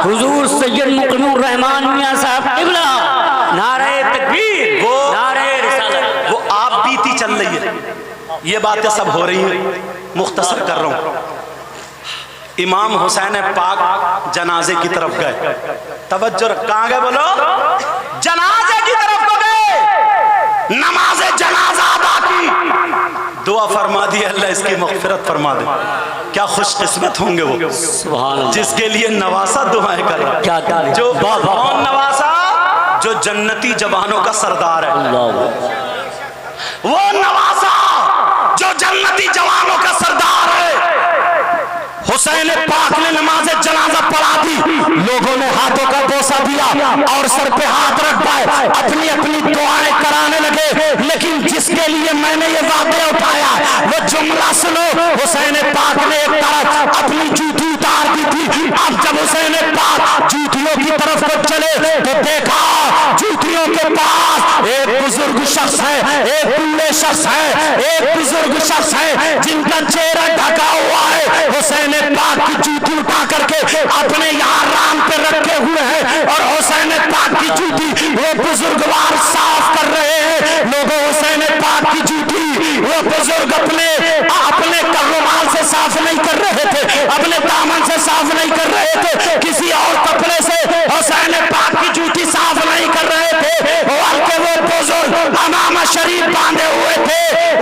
हुजूर सैयद मुकर्रम रहमान मियां साहब क़िबला, नारे तकबीर, वो नारे रिसालत। वो आप बीती चल रही है, ये बातें सब हो रही हैं, मुख्तसर कर रहा हूं। इमाम हुसैन पाक जनाजे की तरफ गए, तवज्जो, कहां गए बोलो? जनाजे की तरफ को गए, नमाज जनाजा अदा की, दुआ फरमा दी, अल्लाह इसकी मग़फ़िरत फरमा दे। क्या खुशकिस्मत होंगे वो सुभान अल्लाह। जिसके लिए नवासा दुआएं कर रहा है। क्या क्या जो वाह, वाह, वाह। कौन नवासा? जो जन्नती जवानों का सरदार है, वो नवासा जो जन्नती जवानों का सरदार है। हुसैन पाक ने नमाज जनाजा पढ़ा दी, लोगों ने हाथों का बोसा दिया और सर पे हाथ रख पाए, अपनी अपनी दुआएं कराने लगे। लेकिन जिसके लिए मैंने ये वाक़या उठाया वो जुमला सुनो। हुसैन पाक ने एक तरफ अपनी जूती उतार दी थी, अब जब हुसैन पाक जूतियों की तरफ को चले तो देखा जूतियों के पास एक बुजुर्ग शख्स है, एक बूढ़े शख्स है, एक बुजुर्ग शख्स है जिनका चेहरा ढका हुआ है। हुसैन पाक की जूती उठा करके अपने यहाँ राम पे रखे हुए हैं और हुसैन पाक की जूती वो बुजुर्गवार साफ कर रहे हैं। लोगों, हुसैन पाक की जूती वो बुजुर्ग अपने रुमाल से साफ नहीं कर रहे थे, अपने दामन से साफ नहीं कर रहे थे, किसी और कपड़े से हुसैन पाक की जूती साफ नहीं कर रहे थे, बल्कि वो बुजुर्ग अमामा शरीफ बांधे हुए थे।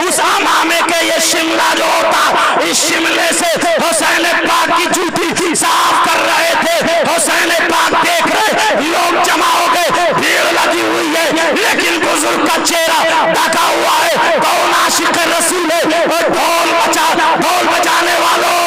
उस अमामे के ये शिमला जो होता, इस शिमले से हुसैन पाक की जूती साफ कर रहे थे। हुसैन पाक देख रहे, लोग जमा हो गए, भीड़ लगी हुई है, लेकिन बुजुर्ग का चेहरा ढका हुआ है। कौन आशिक रसूल है? ढोल बजाने वालों,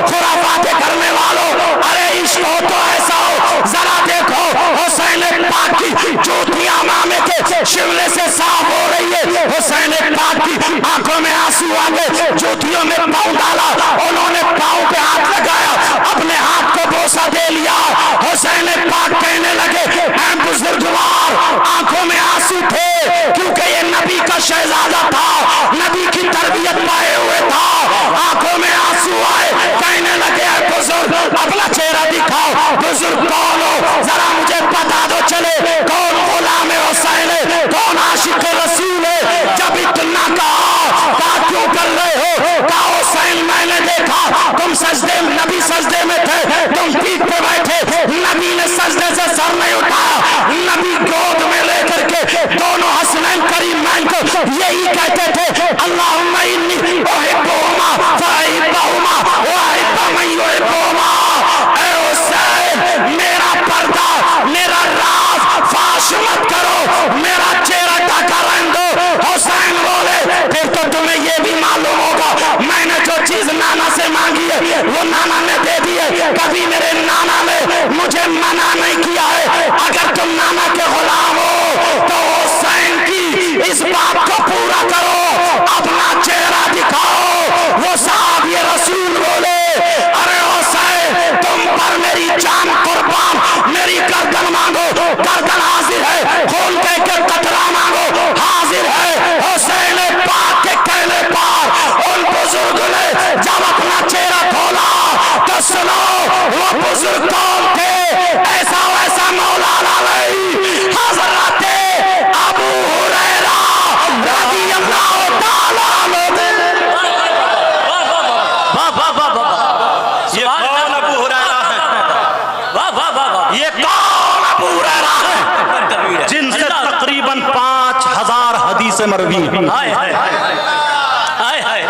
खुराफाते करने वालों, अरे इश्क हो तो ऐसा हो, जरा देखो हुसैन पाक की जूतियां मामे के शिमले से साफ हो रही है। हुसैन पाक की आंखों में आंसू आ गए, जूतियों में पांव डाला, उन्होंने पांव पे हाथ लगाया, अपने हाथ को बोसा दे लिया। हुसैन पाक कहने लगे, ऐ बुजुर्गवार, आंखों में आंसू थे क्योंकि ये नबी का शहजादा था, नबी की तरबियत पाए हुए था, आंखों में आंसू आए। कहने लगे, बुजुर्ग अपना चेहरा दिखाओ, बुजुर्ग कौन हो, जरा मुझे बता दो, चले कौन गुलाम हुसैन है, कौन आशिक रसूल है। जब इतना कहा क्यों कर रहे हो? कहा हुसैन मैंने देखा तुम सजदे, नबी सजदे में थे, तुम पीठ पे बैठे, नबी ने सजदे से सर नहीं उठाया, नबी गोद में लेकर के दोनों हसनैन करीमैन को यही कहते थे, अल्लाहुम्मा इन्नी उहिब्बुहुमा फअहिब्बहुमा व अहिब्बु मन युहिब्बुहुमा। ऐ हुसैन, मेरा पर्दा, मेरा राज फाश मत करो, मेरा चेहरा ढका रहने दो। हुसैन बोले, फिर तो तुम्हें ये भी मालूम होगा मैंने जो चीज नाना से मांगी है वो नाना ने दे दी है, कभी मेरे नाना ने मुझे मना नहीं किया है। अगर तुम नाना के गुलाम हो तो हुसैन की इस बात को पूरा करो, अपना चेहरा दिखाओ। वो साहब ये रसूल बोले, अरे हुसैन तुम पर मेरी जान कुर्बान, मेरी गर्दन मांगो, गर्दन हाजिर है, खून कह के कतरा मांगो, हाजिर है। हुसैन पाक के कहने पर उन बुजुर्ग ने जब अपना चेहरा खोला तो सुनो वो बुजुर्ग कौन थे? ऐसा वैसा मौलाना नहीं, हज़रत अबू हुरैरा रज़ियल्लाहु ताला अन्हु। ये कौन अबू हुरैरा है? ये कौन अबू हुरैरा है जिनसे तकरीबन 5000 हदीसें मरवी हैं,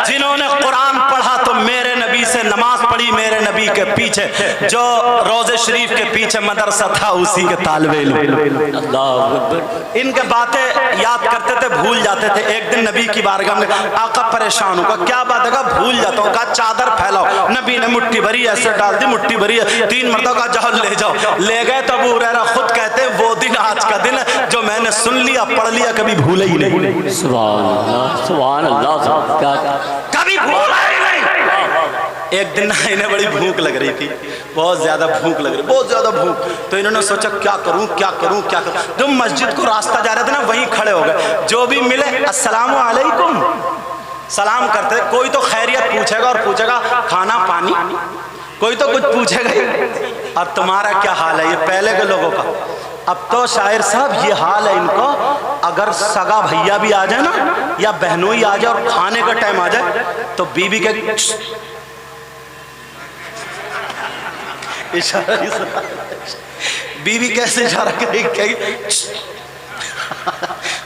जिन्होंने कुरान पढ़ा तो मेरे नबी से नमाज पढ़ी, मेरे नबी के पीछे जो रोजे शरीफ के पीछे मदरसा था उसी के तालिबे इल्म। इनके बातें याद करते थे, भूल जाते थे। एक दिन नबी की बारगाह में आका परेशान होगा, क्या बात है? भूल जाता हूँ। कहा चादर फैलाओ। नबी ने मुट्ठी भरी ऐसे डाल दी, मुट्ठी भरी 3 मरतबा का जाओ ले जाओ, ले गए। तो अबू हुरैरा खुद कहते वो दिन आज का दिन है जो मैंने सुन लिया, पढ़ लिया, कभी भूले ही नहीं। सुभान अल्लाह, सुभान अल्लाह, क्या कभी भूला ही नहीं। एक दिन इन्हें बड़ी भूख लग रही थी, बहुत ज्यादा भूख लग रही, बहुत ज्यादा भूख। तो इन्होंने सोचा क्या करूं क्या करूं क्या करूं। जो मस्जिद को रास्ता जा रहे थे ना वहीं खड़े हो गए, जो भी मिले अस्सलामु अलैकुम सलाम करते। कोई तो खैरियत पूछेगा और पूछेगा खाना पानी, कोई तो कुछ पूछेगा ही। और तुम्हारा क्या हाल है? ये पहले के लोगों का अब तो शायर साहब ये हाल है इनको, अगर सगा भैया भी आ जाए ना या बहनों ही आ जाए और खाने का टाइम आ जाए तो बीबी के इशारा, बीबी कैसे इशारा करेगी?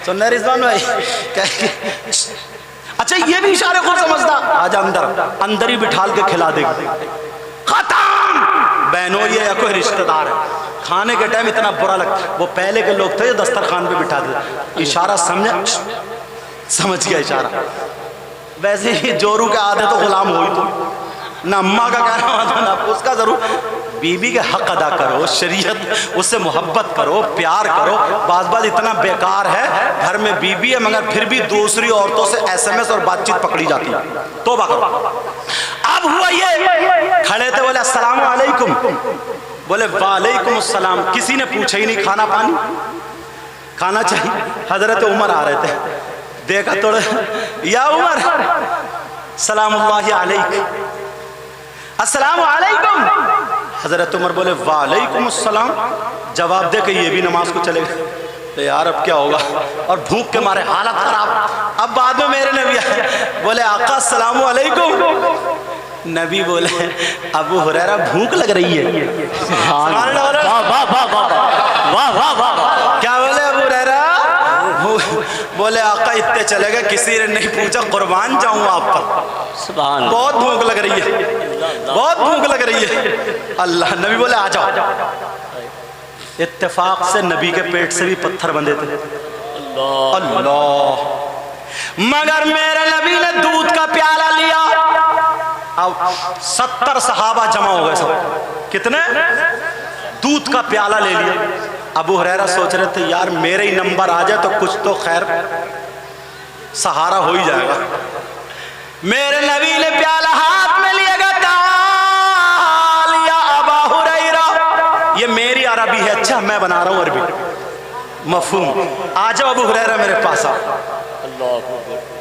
सुनना रिजवान भाई, अच्छा ये भी इशारे को समझता, आजा अंदर, अंदर ही बिठाल के खिला देगी, खत्म। बहनों ये कोई रिश्तेदार है, खाने के टाइम इतना बुरा लगता। वो पहले के लोग थे दस्तरखान पे बिठा देते, इशारा समझ गया इशारा। वैसे ही जोरू के आधे तो गुलाम हो ही तुम, ना अम्मा का कहना होता ना उसका। जरूर बीबी के हक अदा करो, शरीयत उससे मोहब्बत करो, प्यार करो। बाज इतना बेकार है, घर में बीबी है मगर फिर भी दूसरी औरतों से SMS और बातचीत पकड़ी जाती है। तौबा करो। अब हुआ ये, खड़े थे बोले अस्सलाम वालेकुम, बोले वालेकुम अस्सलाम। किसी ने पूछा ही नहीं खाना पानी, खाना चाहिए। हजरत उमर आ रहे थे, देखा थोड़ा, या उमर सलामुल्लाहि अलैक, अस्सलाम वालेकुम। हजरत उमर बोले वालेकुम अस्सलाम। जवाब दे के ये भी नमाज को चले गए। तो यार अब क्या होगा, और भूख के मारे हालत खराब। अब बाद में मेरे नबी आए, बोले आका अस्सलाम वालेकुम। नबी बोले अबू हुरैरा भूख लग रही है। क्या बोले अबू हुरैरा? बोले आका इतने चले गए, किसी ने नहीं पूछा, कुर्बान जाऊं आप पर, बहुत भूख लग रही है, बहुत भूख लग रही है। अल्लाह, नबी बोले आ जाओ। इत्तेफाक से नबी के पेट से भी पत्थर बंधे थे। अल्लाह, मगर मेरे नबी ने दूध का प्याला लिया। अब 70 सहाबा जमा हो गए सब। कितने? दूध का प्याला ले लिया। अबू हुरैरा सोच रहे थे यार मेरे ही नंबर आ जाए तो कुछ तो खैर सहारा हो ही जाएगा। मेरे नबी ने प्याला हाथ में लिया, तालिया अबा हुरैरा, ये मेरी अरबी है, अच्छा मैं बना रहा हूं अरबी, मफहूम। आ जाओ अबू हुरैरा मेरे पास आओ।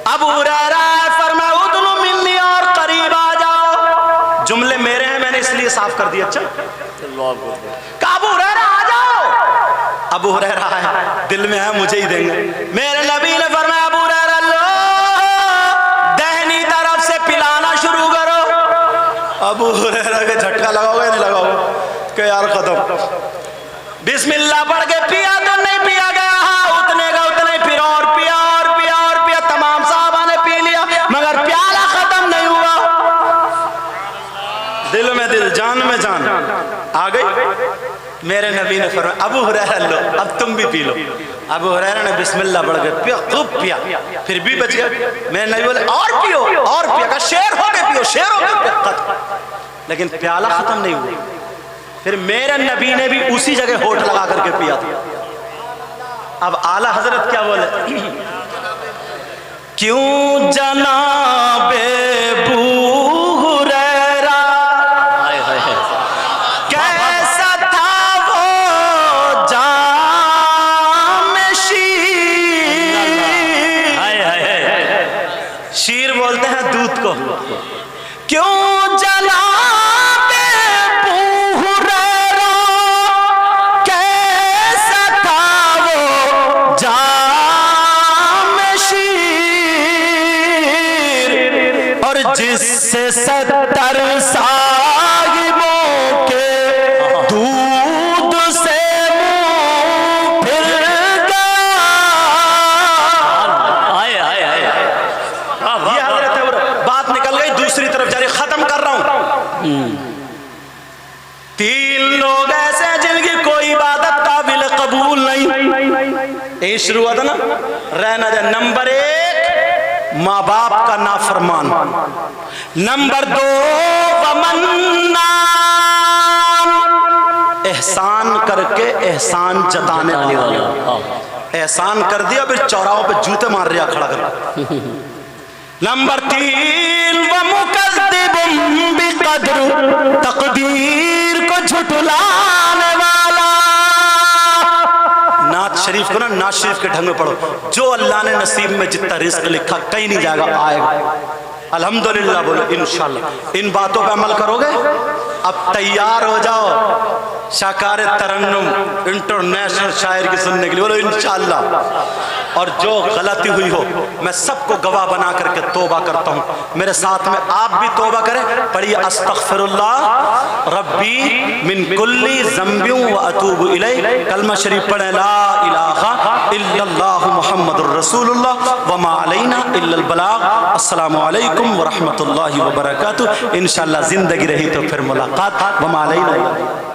अबू हुरैरा फरमाया उदनु मिन्नी, और करीब आ जाओ। जुमले मेरे हैं, मैंने इसलिए साफ कर दिया। अच्छा अबू हुरैरा आ जाओ। अबू हुरैरा है, दिल में है मुझे ही देंगे। मेरे नबी ने फरमाया अबू हुरैरा लो, दाहिनी तरफ से पिलाना शुरू करो। अबू हुरैरा के झटका लगाओगे नहीं लगाओगे कि यार खत्म। बिस्मिल्लाह पढ़ के पिया तो नहीं पिया गया, हाँ उतने का उतने, फिर और पिया और पिया और पिया। तमाम साहबा ने पी लिया मगर प्याला खत्म नहीं हुआ। दिल में दिल, जान में जान आ गई। मेरे नबी ने फरमाया अबू हुरैरा लो, अब तुम भी पी लो। अबू हुरैरा ने बिस्मिल्लाह पढ़ के पिया, खूब पिया, फिर भी बच गया। मेरे नबी बोले और पियो, और पिया, का शेर हो के पियो, शेर हो के पियो। लेकिन प्याला खत्म नहीं हुआ। फिर मेरे नबी ने भी उसी जगह होठ लगा करके पिया था। अब आला हजरत क्या बोले, क्यों जनाबे क्यों जनाबे हुरैरा, कैसा था वो जाम शीर, और जिससे 70 साहिबों के दूध से मुंह फिर गया। ये हजरत है, बात निकल गई दूसरी तरफ जा रही, खत्म कर रहा हूं। 3 लोग ऐसे जिनकी कोई इबादत काबिल कबूल नहीं। ये शुरू हुआ था ना, रहना जाए। नंबर 1 माँ बाप का नाफरमान, नंबर 2 वमन्ना, एहसान करके एहसान जताने वाले। एहसान कर दिया फिर चौराहों पे जूते मार रहा खड़ा कर। नंबर 3 वमुकद्दिबुम बिक़द्र, तकदीर को झुठलाने वाला। नात शरीफ को ना नात शरीफ के ढंग में पढ़ो। जो अल्लाह ने नसीब में जितना रिस्क लिखा कहीं नहीं जाएगा, आएगा। अल्हम्दुलिल्लाह बोलो इंशाअल्लाह। इन बातों पे अमल करोगे, अब तैयार हो जाओ। शाकार तरन्नुम इंटरनेशनल शायर की सुनने के लिए, बोलो इंशाअल्लाह। और जो गलती हुई हो मैं सबको गवाह बना करके तौबा करता हूँ, मेरे साथ में आप भी तौबा करें। पढ़िए अस्तगफिरुल्लाह रब्बी मिन कुल्ली ज़ंबिन व अतूबु इलैह। कलमा शरीफ पढ़े, ला इलाहा इल्लल्लाहु मुहम्मदुर रसूलुल्लाह व मा अलैना इल्लल बलाग। अस्सलामु अलैकुम व रहमतुल्लाहि व बरकातुहू। इंशाअल्लाह जिंदगी रही तो फिर मुलाकात। व मा अलैना।